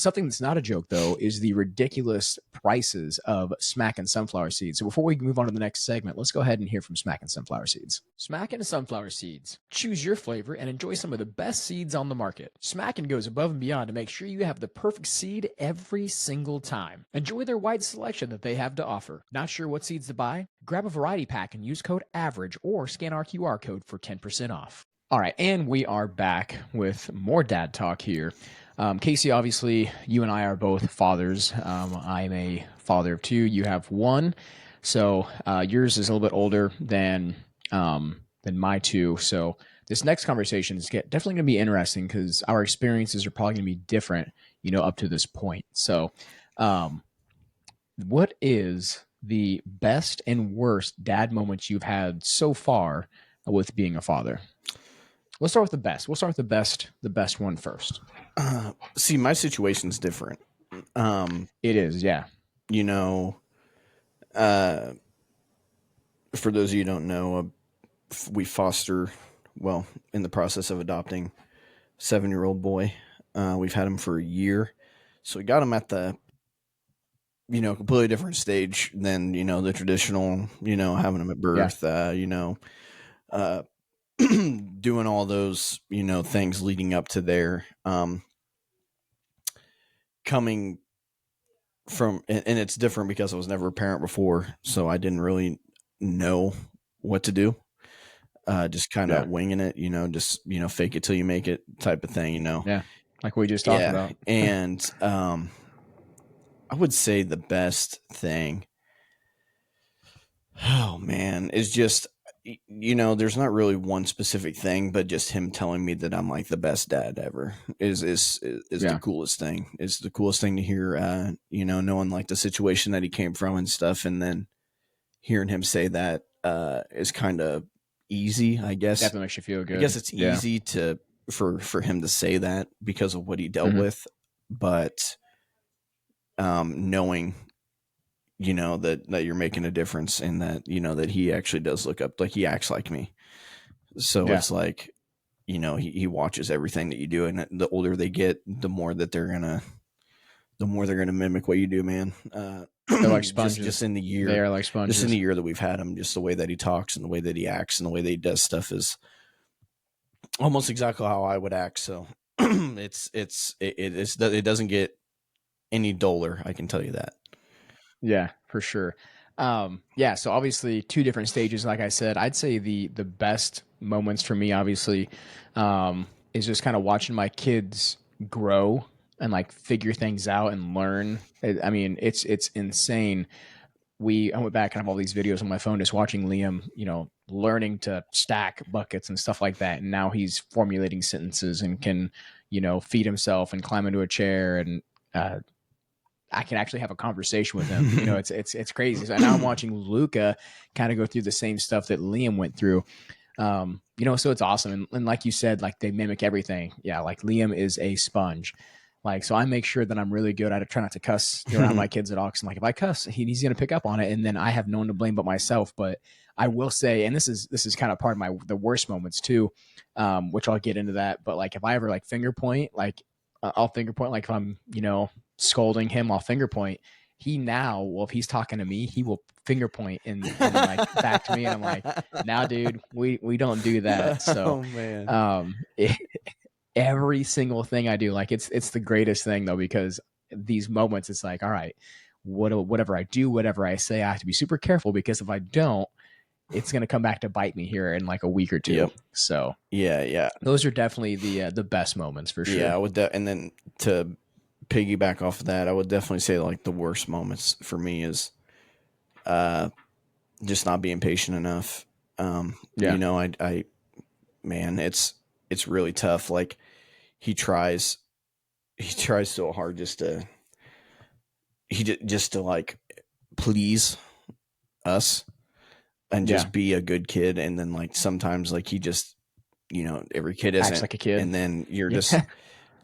Something that's not a joke, though, is the ridiculous prices of Smack and Sunflower Seeds. So before we move on to the next segment, let's go ahead and hear from Smack and Sunflower Seeds. Smack and Sunflower Seeds. Choose your flavor and enjoy some of the best seeds on the market. Smackin' goes above and beyond to make sure you have the perfect seed every single time. Enjoy their wide selection that they have to offer. Not sure what seeds to buy? Grab a variety pack and use code AVERAGE or scan our QR code for 10% off. All right, and we are back with more dad talk here. Casey, obviously, you and I are both fathers. I'm a father of two. You have one. So yours is a little bit older than my two. So this next conversation is definitely going to be interesting because our experiences are probably going to be different, up to this point. So, what is the best and worst dad moments you've had so far with being a father? Let's start with the best. We'll start with the best one first. See, my situation's different. It is, yeah. You know, for those of you who don't know, we foster, well, in the process of adopting, 7-year-old boy. We've had him for a year. So we got him at the, completely different stage than, the traditional, having him at birth, doing all those, things leading up to there. Coming from, and it's different because I was never a parent before, so I didn't really know what to do. Just kind of winging it, just, fake it till you make it type of thing, Yeah. Like we just talked about. And I would say the best thing, oh man, is just, there's not really one specific thing, but just him telling me that I'm like the best dad ever is the coolest thing. It's the coolest thing to hear, knowing like the situation that he came from and stuff. And then hearing him say that is kind of easy, I guess. Definitely makes you feel good. I guess it's easy for him to say that because of what he dealt with, but knowing, that you're making a difference and that, that he actually does look up, like he acts like me. So it's like, he watches everything that you do, and the older they get, the more they're gonna mimic what you do, man. They're like just sponges. in the They year, are like just in the sponges. year that we've had him, just the way that he talks and the way that he acts and the way that he does stuff is almost exactly how I would act. So it doesn't get any duller. I can tell you that. Yeah, for sure. Yeah, so obviously two different stages. Like I said, I'd say the best moments for me, obviously, is just kind of watching my kids grow and like figure things out and learn. I mean, it's insane. I went back and have all these videos on my phone just watching Liam, learning to stack buckets and stuff like that. And now he's formulating sentences and can, feed himself and climb into a chair and I can actually have a conversation with him. It's crazy. So now I'm watching Luca kind of go through the same stuff that Liam went through. So it's awesome. And like you said, like they mimic everything. Yeah, like Liam is a sponge. Like, so I make sure that I'm really good. I try not to cuss around my kids at all. Cause I'm like, if I cuss, he's going to pick up on it. And then I have no one to blame but myself. But I will say, and this is kind of part of the worst moments too, which I'll get into that. But like, if I ever like finger point, like I'll finger point, like if I'm, scolding him, I'll finger point. Well, if he's talking to me, he will finger point and like back to me. And I'm like, nah, dude, we don't do that. So, Oh man. it, every single thing I do, like it's the greatest thing though, because these moments, it's like, all right, whatever I do, whatever I say, I have to be super careful because if I don't, it's going to come back to bite me here in like a week or two. Yep. So Yeah. those are definitely the best moments for sure. Yeah, I would. And then to piggyback off of that, I would definitely say like the worst moments for me is just not being patient enough. Yeah. I man, it's really tough. Like he tries so hard just to like please us and Yeah. just be a good kid, and then like sometimes like he just every kid Acts isn't, like a kid. and then you're Yeah.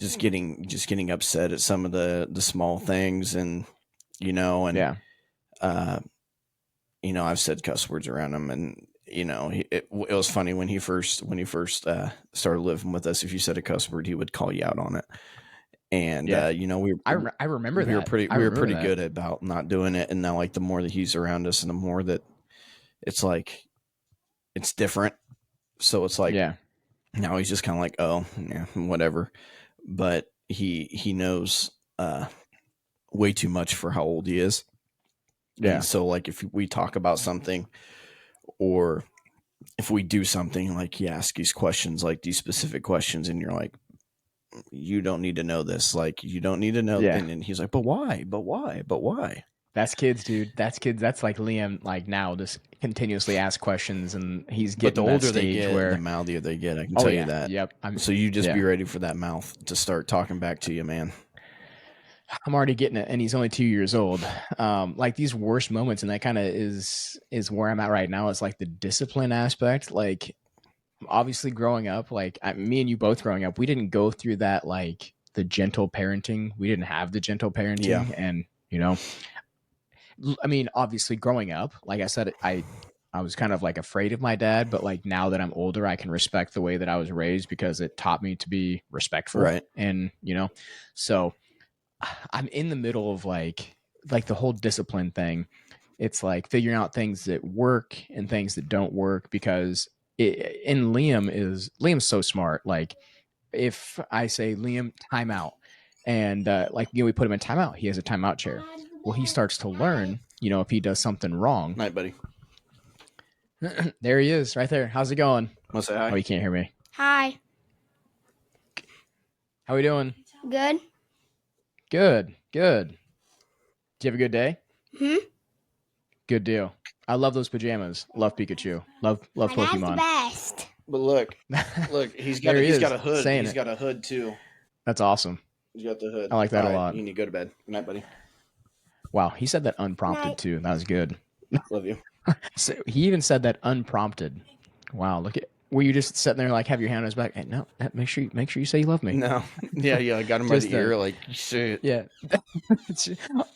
just getting upset at some of the small things, and and Yeah. uh I've said cuss words around him, and it was funny when he first started living with us. If you said a cuss word, he would call you out on it. And Yeah. we I remember that. I we were remember pretty that. good about not doing it. And now like the more that he's around us and the more that it's like it's different. So it's like Yeah. now he's just kind of like, oh yeah, whatever. But he knows way too much for how old he is. Yeah. And so like if we talk about something, or if we do something, like he asks these questions, like these specific questions, and you're like, you don't need to know this, like you don't need to know. Yeah. And then he's like, but why, but why? That's kids, dude. That's kids. That's like Liam, like now just continuously ask questions and he's But the getting that older they stage get, the where, mouthier they get, I can oh tell you yeah. that. Yep. So you just Yeah. be ready for that mouth to start talking back to you, man. I'm already getting it. And he's only 2 years old. Like these worst moments. And that kind of is where I'm at right now. It's like the discipline aspect. Like obviously growing up, like me and you both growing up, we didn't go through that, like the gentle parenting. We didn't have the gentle Yeah. parenting. And, I mean, obviously growing up, like I said, I was kind of like afraid of my dad, but like now that I'm older, I can respect the way that I was raised because it taught me to be respectful. Right. And, so I'm in the middle of like the whole discipline thing. It's like figuring out things that work and things that don't work because Liam's so smart. Like if I say Liam timeout and like we put him in timeout, he has a timeout chair. Well, he starts to learn, if he does something wrong. Night, buddy. There he is, right there. How's it going? Want to say Oh, hi? you can't hear me. Hi. How we doing? Good. Good. Did you have a good day? Hmm. Good deal. I love those pajamas. Love Pikachu. Love My dad's the Pokemon. best. But look, he's got There he he's is, got a hood. saying He's it. got a hood too. That's awesome. He's got the hood. I like that a lot. You need to go to bed. Good night, buddy. Wow, he said that unprompted Night. too. That was good. Love you. So he even said that unprompted. Wow, look at. Were you just sitting there like have your hand on his back? Hey, no, make sure you say you love me. No. Yeah. I got him by Just the ear. Like shit. Yeah,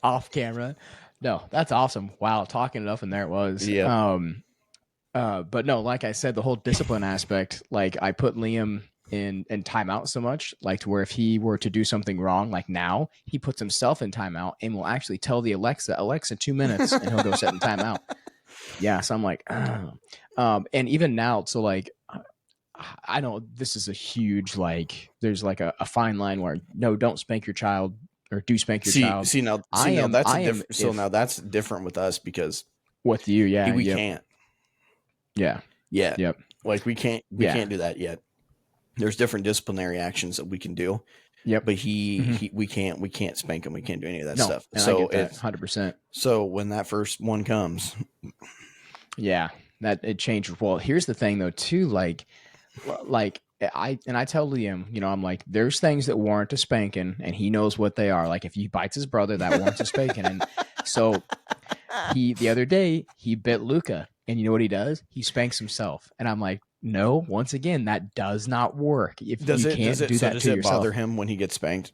off camera. No, that's awesome. Wow, talking it up, and there it was. Yeah. But no, like I said, the whole discipline aspect. Like I put Liam in timeout so much, like to where if he were to do something wrong, like now, he puts himself in timeout and will actually tell the Alexa 2 minutes, and he'll go set in timeout. Yeah, so I'm like, oh. And even now, so like, I know this is a huge, like, there's like a fine line where no, don't spank your child or do spank your child. That's I a am different. So if now that's different with us because with you, yeah, we yep, can't yeah, yet. yep, Like we can't yeah, do that yet. There's different disciplinary actions that we can do, yep. but Hmm. we can't spank him. We can't do any of that No, stuff. and I So get that it's 100%. so when that first one comes, Yeah, that it changes. Well, here's the thing though, too. Like I tell Liam, I'm like, there's things that warrant a spanking, and he knows what they are. Like if he bites his brother, that warrants a spanking. And so the other day he bit Luca, and you know what he does? He spanks himself, and I'm like, no, once again, that does not work. If does you it can't do that does to it bother yourself. him when he gets spanked?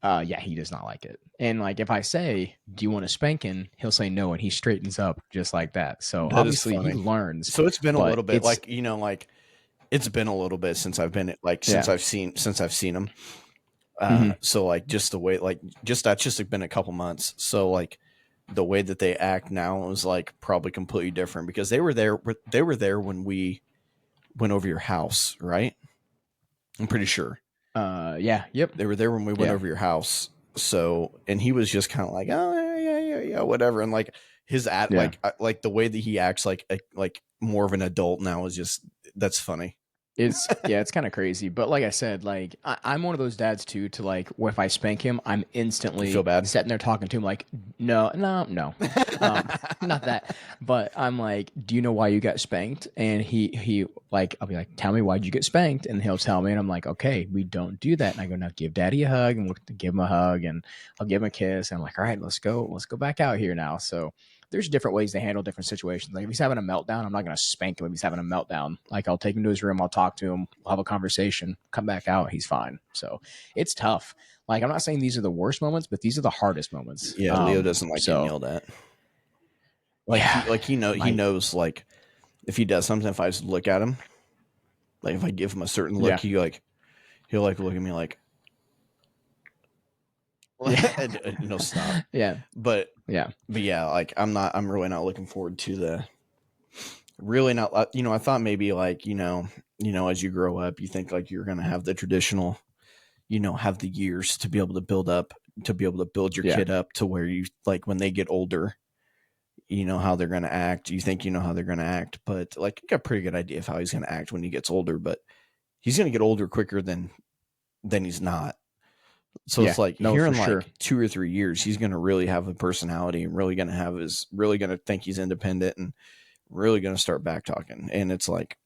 Yeah, he does not like it. And like if I say, "Do you want a spanking?" he'll say no, and he straightens up just like that. So That is obviously he funny. learns, So it's been a but little bit it's like it's been a little bit since I've been yeah. since I've seen him. Hmm. So like just the way that's just been a couple months. So like the way that they act now is like probably completely different because they were there when we went over your house, right? I'm pretty sure Yeah, yep, they were there when we went yeah, over your house. So and he was just kind of like, oh yeah, whatever, and like his yeah. like the way that he acts like more of an adult now is just that's funny. It's kind of crazy, but like I said, like I'm one of those dads too. To like, if I spank him, I'm You feel instantly bad? sitting there talking to him, like, no, no, no, um, not that. But I'm like, do you know why you got spanked? And he like, I'll be like, tell me why'd you get spanked? And he'll tell me, and I'm like, okay, we don't do that. And I go, now give daddy a hug, and we'll give him a hug, and I'll give him a kiss. And I'm like, all right, let's go back out here now. So there's different ways to handle different situations. Like if he's having a meltdown, I'm not going to spank him if he's having a meltdown. Like I'll take him to his room, I'll talk to him, we'll have a conversation, come back out, he's fine. So it's tough. Like I'm not saying these are the worst moments, but these are the hardest moments. Yeah, Leo doesn't like getting So yelled at. yeah, He my knows like if he does something, if I just look at him, like if I give him a certain look, yeah, he'll like look at me like yeah, and he'll stop. yeah, But yeah, yeah, like I'm really not looking forward to the really not I thought maybe like as you grow up you think like you're gonna have the traditional have the years to be able to build your yeah, kid up to where you like when they get older how they're gonna act. You think you know how they're gonna act, but like you got a pretty good idea of how he's gonna act when he gets older, but he's gonna get older quicker than he's not. So yeah. it's like No, here for in sure. like 2 or 3 years, he's gonna really have a personality and really gonna think he's independent and really gonna start back talking. And it's like,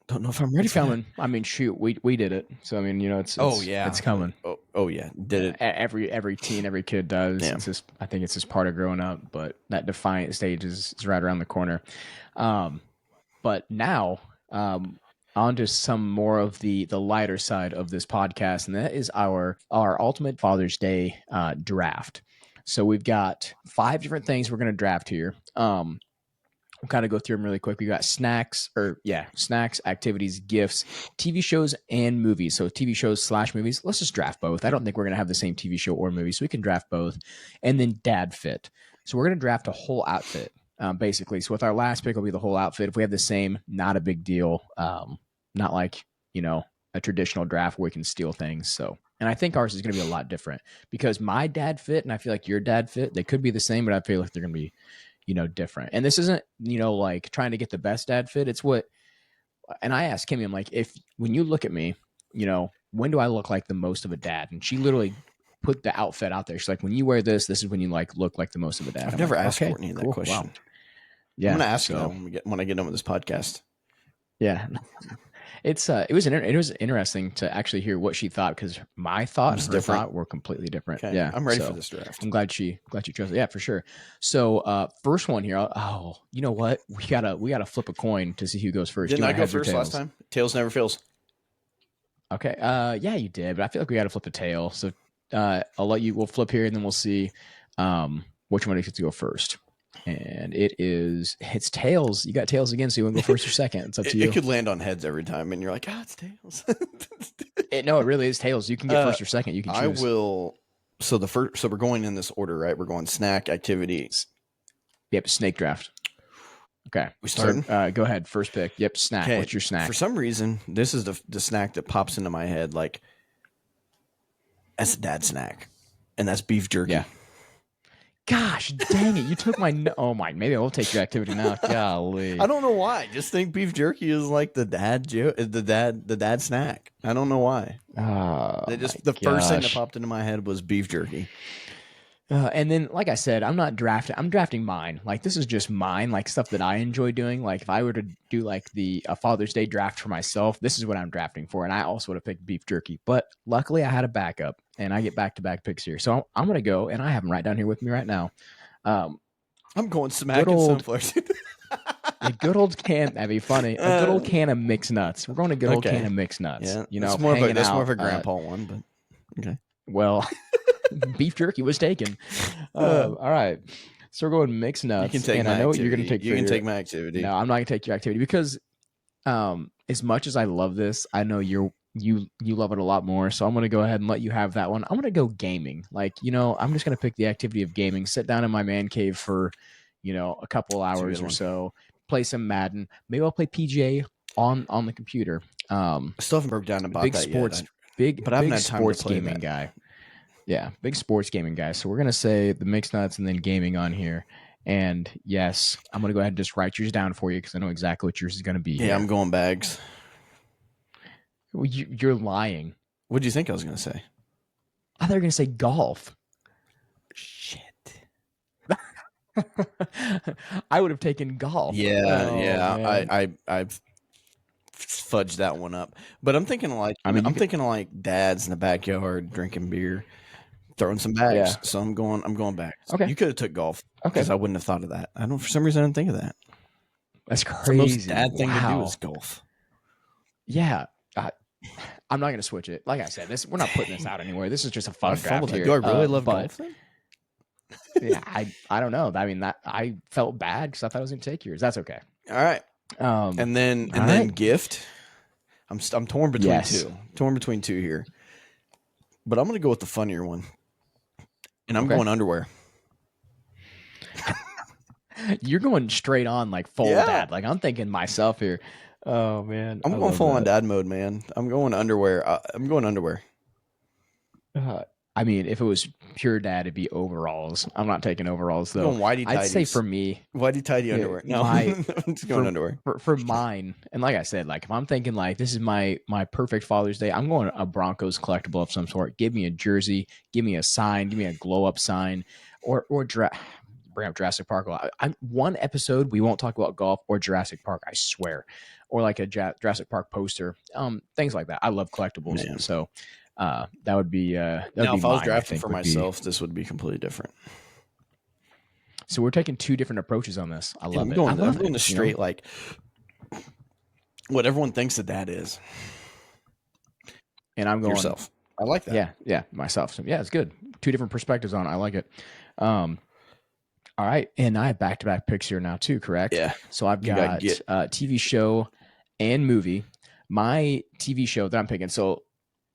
don't know if I'm ready It's for that. coming. I mean, shoot, we did it. So I mean, Oh it's yeah. coming. Oh yeah. Did it. Every teen, every kid does. Yeah. It's just, I think it's just part of growing up. But that defiant stage is right around the corner. Um, but now, on to some more of the lighter side of this podcast, and that is our ultimate Father's Day draft. So we've got 5 different things we're going to draft here. We'll kind of go through them really quick. We got snacks, activities, gifts, TV shows, and movies. So TV shows slash movies. Let's just draft both. I don't think we're gonna have the same TV show or movie, so we can draft both. And then dad fit. So we're gonna draft a whole outfit, basically. So with our last pick will be the whole outfit. If we have the same, not a big deal. Not like a traditional draft where we can steal things. So. And I think ours is going to be a lot different because my dad fit and I feel like your dad fit. They could be the same, but I feel like they're going to be different. And this isn't, like trying to get the best dad fit. It's what, and I asked Kimmy, I'm like, if when you look at me, when do I look like the most of a dad? And she literally put the outfit out there. She's like, when you wear this is when you like look like the most of a dad. I've I'm never like, asked okay, Courtney that cool. Wow. question. I'm Yeah. gonna ask her that So when I get done with this podcast. yeah, it was interesting to actually hear what she thought because my thought and It's her different. thought were completely different. Okay, Yeah. I'm ready for So this draft. I'm glad she chose it. Yeah, for sure. So first one here. Oh, you know what? We gotta flip a coin to see who goes first. Do Didn't you I want go heads or first last tails? time? Tails never fails. Okay. Yeah, you did, but I feel like we gotta flip a tail. So I'll let you. We'll flip here and then we'll see which one gets to go first. And it's tails. You got tails again, so you want to go first or second? It's up to It you. could land on heads every time, and you're like, it's tails. No, it really is tails. You can get first or second. You can I choose. will. So we're going in this order, right? We're going snack, activity. Yep, snake draft. Okay. We starting? So go ahead. First pick. Yep, snack. Okay. What's your snack? For some reason, this is the snack that pops into my head. Like, that's a dad snack, and that's beef jerky. Yeah. Gosh, dang it! You took my. Oh my. Maybe I will take your activity now. Golly. I don't know why. I just think beef jerky is like the dad snack. I don't know why. The first thing that popped into my head was beef jerky. And then, like I said, I'm not drafting. I'm drafting mine. Like, this is just mine, like stuff that I enjoy doing. Like, if I were to do like a Father's Day draft for myself, this is what I'm drafting for. And I also would have picked beef jerky. But luckily, I had a backup, and I get back-to-back picks here. So I'm going to go, and I have them right down here with me right now. I'm going smacking sunflowers. A good old can. That'd be funny. A good old can of mixed nuts. We're going to good old can of mixed nuts. Yeah, you know, that's more of a grandpa one, but okay. Well, beef jerky was taken. All right. So we're going mixed nuts. You can take and my I know activity. What you're going to take. You can take my activity. No, I'm not going to take your activity because as much as I love this, I know you love it a lot more. So I'm going to go ahead and let you have that one. I'm going to go gaming. Like, I'm just going to pick the activity of gaming, sit down in my man cave for, a couple hours or so, play some Madden. Maybe I'll play PGA on the computer. I still haven't broke down about big that sports, yet. But I haven't had time sports to play gaming that. Guy. Yeah, big sports gaming guy. So we're going to say the mixed nuts and then gaming on here. And yes, I'm going to go ahead and just write yours down for you because I know exactly what yours is going to be. Yeah, here. I'm going bags. Well, you're lying. What did you think I was going to say? I thought you were going to say golf. Shit. I would have taken golf. Yeah. I've fudged that one up. But I'm thinking like thinking like dads in the backyard drinking beer, throwing some bags. Yeah. So I'm going back. Okay. You could have took golf because I wouldn't have thought of that. For some reason I didn't think of that. That's crazy. The most dad thing to do is golf. Yeah. I'm not going to switch it. Like I said, we're not putting this out anywhere. This is just a fun draft here. Do I really love golf then? Yeah, I don't know. I mean, I felt bad because I thought I was going to take yours. That's okay. All right. And then gift. I'm torn between two. Torn between two here. But I'm going to go with the funnier one. And I'm going underwear. You're going straight on like full dad. Like I'm thinking myself here. Oh man. I'm going full on dad mode, man. I'm going underwear. I mean, if it was pure dad, it'd be overalls. I'm not taking overalls though. I'd say for me, whitey tidy underwear. No, I'm just going underwear for mine. And like I said, like if I'm thinking like this is my perfect Father's Day, I'm going a Broncos collectible of some sort. Give me a jersey, give me a sign, give me a glow up sign, or bring up Jurassic Park. One episode we won't talk about golf or Jurassic Park, I swear, or like a Jurassic Park poster, things like that. I love collectibles, man. So. That would be now if I was drafting for myself, this would be completely different. So we're taking two different approaches on this. I love it. I'm going the straight like what everyone thinks that is, and I'm going yourself. I like that. Yeah, myself. So, yeah, it's good. Two different perspectives on it. I like it. All right, and I have back-to-back picks here now too. Correct? Yeah. So I've got TV show and movie. My TV show that I'm picking. So.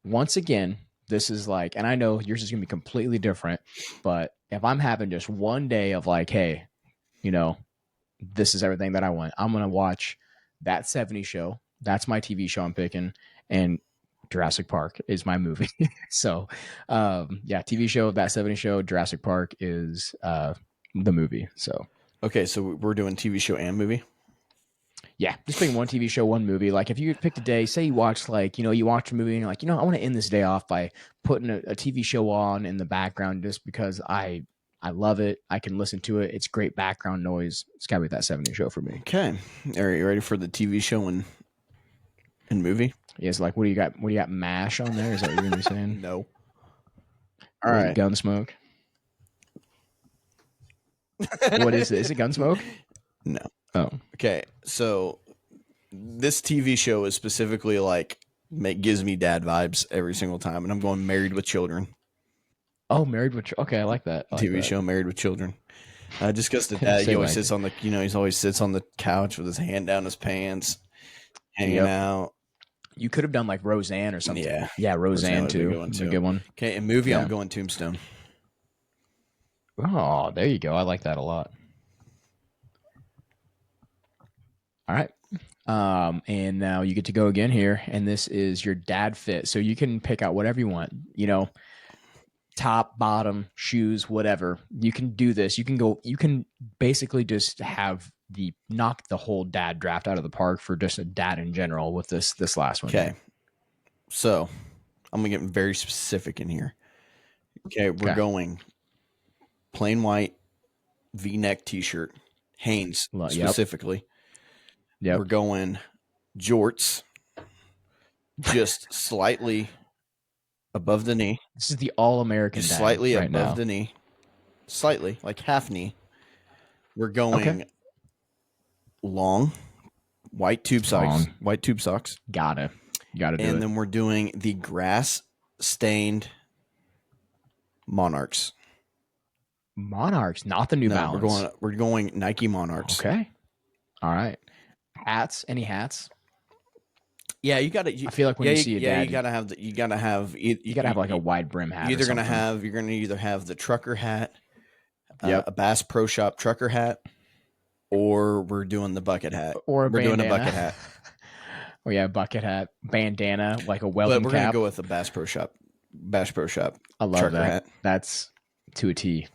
Once again, this is like, and I know yours is going to be completely different, but if I'm having just one day of like, hey, this is everything that I want, I'm going to watch That 70s Show. That's my TV show I'm picking. And Jurassic Park is my movie. So, TV show, That 70s Show, Jurassic Park is the movie. So, okay. So we're doing TV show and movie. Yeah, just picking one TV show, one movie. Like if you picked a day, say you watched you watched a movie and you're like, I want to end this day off by putting a TV show on in the background just because I love it. I can listen to it. It's great background noise. It's got to be That 70s Show for me. Okay. Are you ready for the TV show and movie? Yeah, so like what do you got? What do you got? MASH on there? Is that what you're going to be saying? No. All right. Gunsmoke. What is it? Is it Gunsmoke? No. Oh. Okay, so this TV show is specifically like gives me dad vibes every single time, and I'm going Married with Children. Oh, Married with Children. Okay, I like that. TV show Married with Children. Just because the Didn't dad, he say always like sits on the, he always sits on the couch with his hand down his pants, hanging yep. out. You could have done like Roseanne or something. Yeah, Yeah, Roseanne Roseanne would be a too. good one Would be a too. good one. Okay, in movie, I'm Yeah. going Tombstone. Oh, there you go. I like that a lot. All right. And now you get to go again here, and this is your dad fit. So you can pick out whatever you want, top, bottom, shoes, whatever. You can do this. You can basically just have knock the whole dad draft out of the park for just a dad in general with this last one Okay, here. so I'm gonna get very specific in here. Okay, we're Okay. going plain white V-neck T-shirt, Hanes Yep. specifically. We're Yep. going jorts, just slightly above the knee, This is the all American just dad slightly right above now. the knee, slightly like half knee. We're Okay. going long Long. white tube socks, Gotta do and it. then we're doing the grass stained Monarchs. Monarchs, not the New No, Balance. we're going Nike Monarchs. Okay. All right. Hats? Any hats? Yeah, you got to. I feel like when you see a Yeah, dad, you got to have. You got to have. you gotta have like a wide brim hat or Either gonna something. have. You're gonna either have the trucker hat, Yep. a Bass Pro Shop trucker hat, or we're doing the bucket hat. Or a We're doing a bandana. bucket hat, Oh yeah, bucket hat, bandana, like a but welcome we're gonna cap. go with the Bass Pro Shop I love trucker that. hat. That's to a T.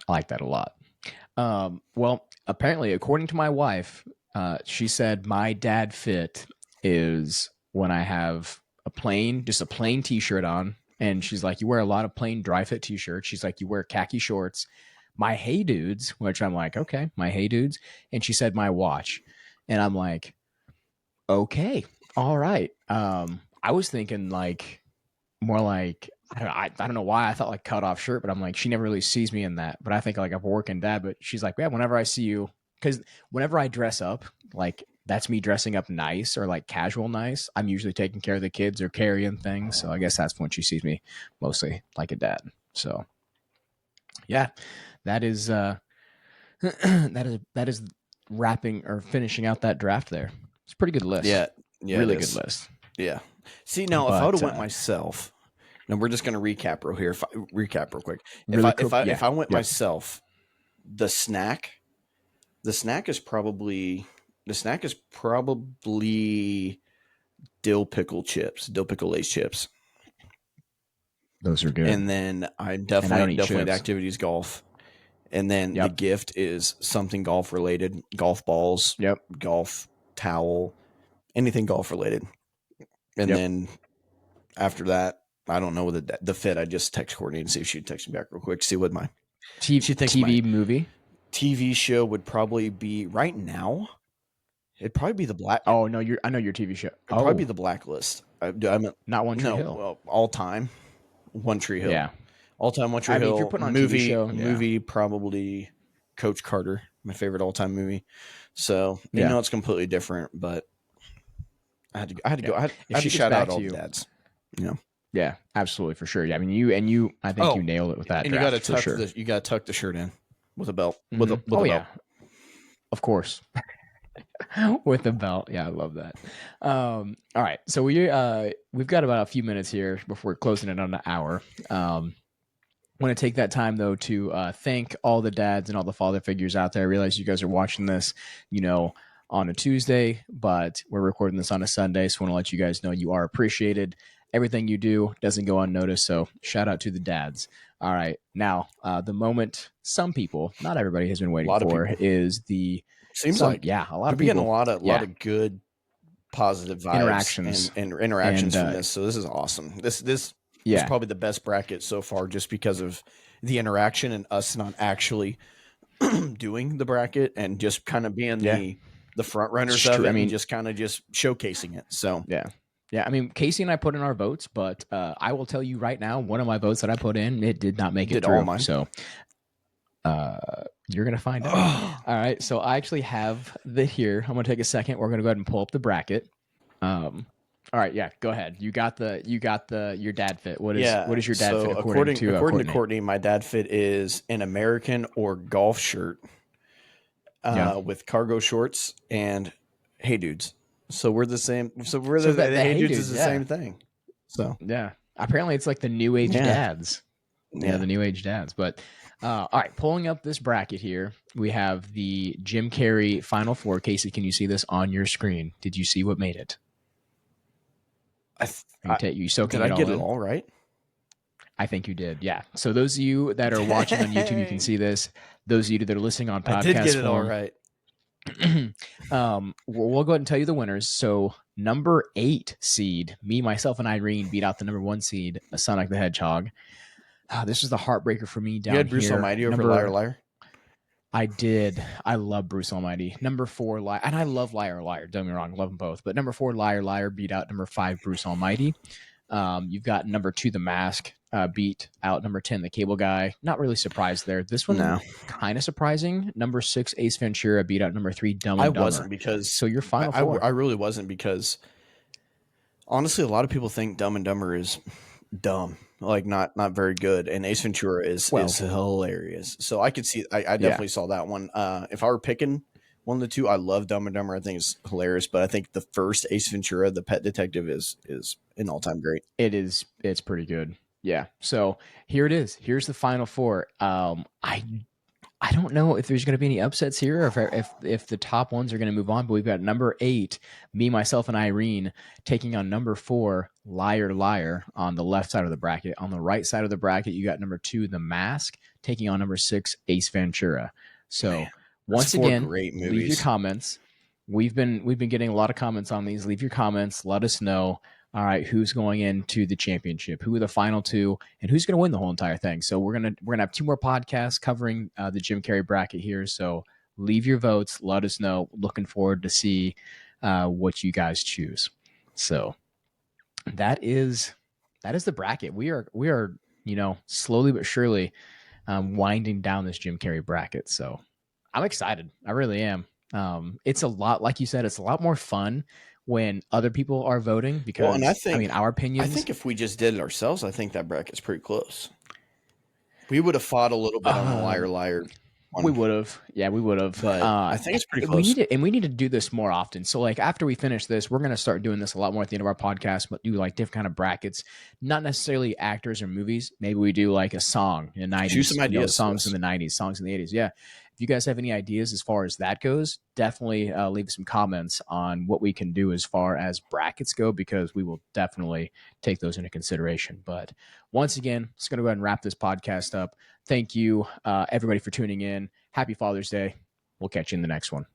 I like that a lot. Well, apparently, according to my wife, she said my dad fit is when I have just a plain t-shirt on. And she's like, you wear a lot of plain dry fit t-shirts. She's like, you wear khaki shorts. My Hey Dudes, which I'm like, okay, my Hey Dudes. And she said my watch. And I'm like, okay, all right. I was thinking like more like I don't know why I thought like cut off shirt, but I'm like she never really sees me in that. But I think like a working dad. But she's like, yeah, whenever I see you, because whenever I dress up, like that's me dressing up nice or like casual nice. I'm usually taking care of the kids or carrying things. So I guess that's when she sees me mostly like a dad. So yeah, that is that is wrapping or finishing out that draft there. It's a pretty good list. Yeah, yeah, it Really good is. list. Yeah. See, now if I would have But went myself, now we're just gonna recap real quick. really cool. If Yeah. I went Yep. myself, the snack the snack is probably dill pickle Lace chips. Those are good. And then I And I don't eat definitely the chips. activities golf. And then the Yep. gift is something golf related, golf balls, Yep. golf towel, anything golf related. And Yep. then after that, I don't know what the fit. I just text Courtney and see if she'd text me back real quick. See what my she thinks my TV movie. TV show would probably be right now. It'd probably be Oh no, I know your TV show. it'd probably be Oh, the Blacklist. not One Tree No, Hill. well, all time One Tree Hill. Yeah. All time One Tree I mean, if you're Hill putting on a TV show, yeah. movie probably Coach Carter, my favorite all time movie. So Yeah. it's completely different, but I had to Yeah. go. I had If to she gets shout out back to all the you, dads. yeah, absolutely for sure. Yeah, I mean, you. I think you nailed it with that And you got to draft for sure. tuck the shirt in with a belt Mm-hmm. with Oh a yeah, belt. of course. With the belt, yeah, I love that. All right, so we've got about a few minutes here before closing it on an hour. I want to take that time though to thank all the dads and all the father figures out there. I realize you guys are watching this, on a Tuesday, but we're recording this on a Sunday, so I want to let you guys know you are appreciated. Everything you do doesn't go unnoticed, so shout out to the dads. All right, now the moment some people, not everybody, has been A waiting lot of for people. is the Seems like a lot we've of been getting people, a lot of good positive vibes interactions and interactions and from this. So this is awesome. This was yeah, probably the best bracket so far just because of the interaction and us not actually doing the bracket and just kind of being yeah, the front runners it's of true. I it and mean, just kind of just showcasing it. So yeah. Yeah, I mean, Casey and I put in our votes, but I will tell you right now, one of my votes that I put in, it did not make it did all through. mine. So you're gonna find out. All right, so I actually have the here. I'm gonna take a second. We're gonna go ahead and pull up the bracket. All right, yeah, go ahead. You got the your dad fit. Yeah. What is your dad fit So according to according to Courtney? Courtney, my dad fit is an American or golf shirt Yeah. with cargo shorts and Hey Dudes. So we're the same. So we're So that the the Hey Hey Dudes is Dudes, the yeah. same thing. So Yeah. Apparently it's like the new age yeah, dads. Yeah, yeah. the new age dads. But all right, pulling up this bracket here, we have the Jim Carrey Final Four. Casey, can you see this on your screen? Did you see what made it? I, th- You did soaking I it all get it in? all right? I think you did. Yeah. So those of you that are watching on YouTube, you can Dang. see this. Those of you that are listening on I did podcast get it all form, right. we'll go ahead and tell you the winners. So number 8 seed, me, myself, and Irene beat out the number 1 seed, Sonic the Hedgehog. This is the heartbreaker for me You down had Bruce here. Almighty over Liar Liar. I did. I love Bruce Almighty. Number 4, and I love Liar Liar. Don't get me wrong, love them both. But number 4, Liar Liar beat out number 5, Bruce Almighty. You've got number 2, The Mask, beat out number 10, The Cable Guy. Not really surprised there. This one No, kind of surprising. Number 6, Ace Ventura beat out number 3, Dumb I and Dumber. wasn't because So your final four. I really wasn't because honestly, a lot of people think Dumb and Dumber is dumb, like not very good, and Ace Ventura Well, is hilarious. So I could see, I yeah, definitely saw that one. If I were picking one of the two, I love Dumb and Dumber. I think it's hilarious, but I think the first Ace Ventura, the Pet Detective, is an all time great. it is. It's pretty good. Yeah. So here it is. Here's the final four. I don't know if there's going to be any upsets here, or if the top ones are going to move on. But we've got number 8, me, myself, and Irene taking on number 4, Liar Liar, on the left side of the bracket. On the right side of the bracket, you got number 2, The Mask, taking on number 6, Ace Ventura. Man, So that's once four again, great leave your movies. comments. We've been getting a lot of comments on these. Leave your comments. Let us know. All right, who's going into the championship? Who are the final two? And who's going to win the whole entire thing? So we're gonna have 2 more podcasts covering the Jim Carrey bracket here. So leave your votes. Let us know. Looking forward to see what you guys choose. So that is the bracket. We are slowly but surely winding down this Jim Carrey bracket. So I'm excited. I really am. It's a lot, like you said, it's a lot more fun when other people are voting Well, and because I mean our I opinions. think if we just did it ourselves, I think that bracket's pretty close. We would have fought a little bit on the Uh, Liar Liar we one, would have, yeah, we would have. but I think it's pretty We close. need to do this more often. So like after we finish this, we're gonna start doing this a lot more at the end of our podcast, but do like different kind of brackets, not necessarily actors or movies. Maybe we do like a song in the Shoot '90s, some ideas to songs in us. the '90s, songs in the '80s. Yeah. If you guys have any ideas as far as that goes, definitely leave some comments on what we can do as far as brackets go, because we will definitely take those into consideration. But once again, just going to go ahead and wrap this podcast up. Thank you, everybody, for tuning in. Happy Father's Day. We'll catch you in the next one.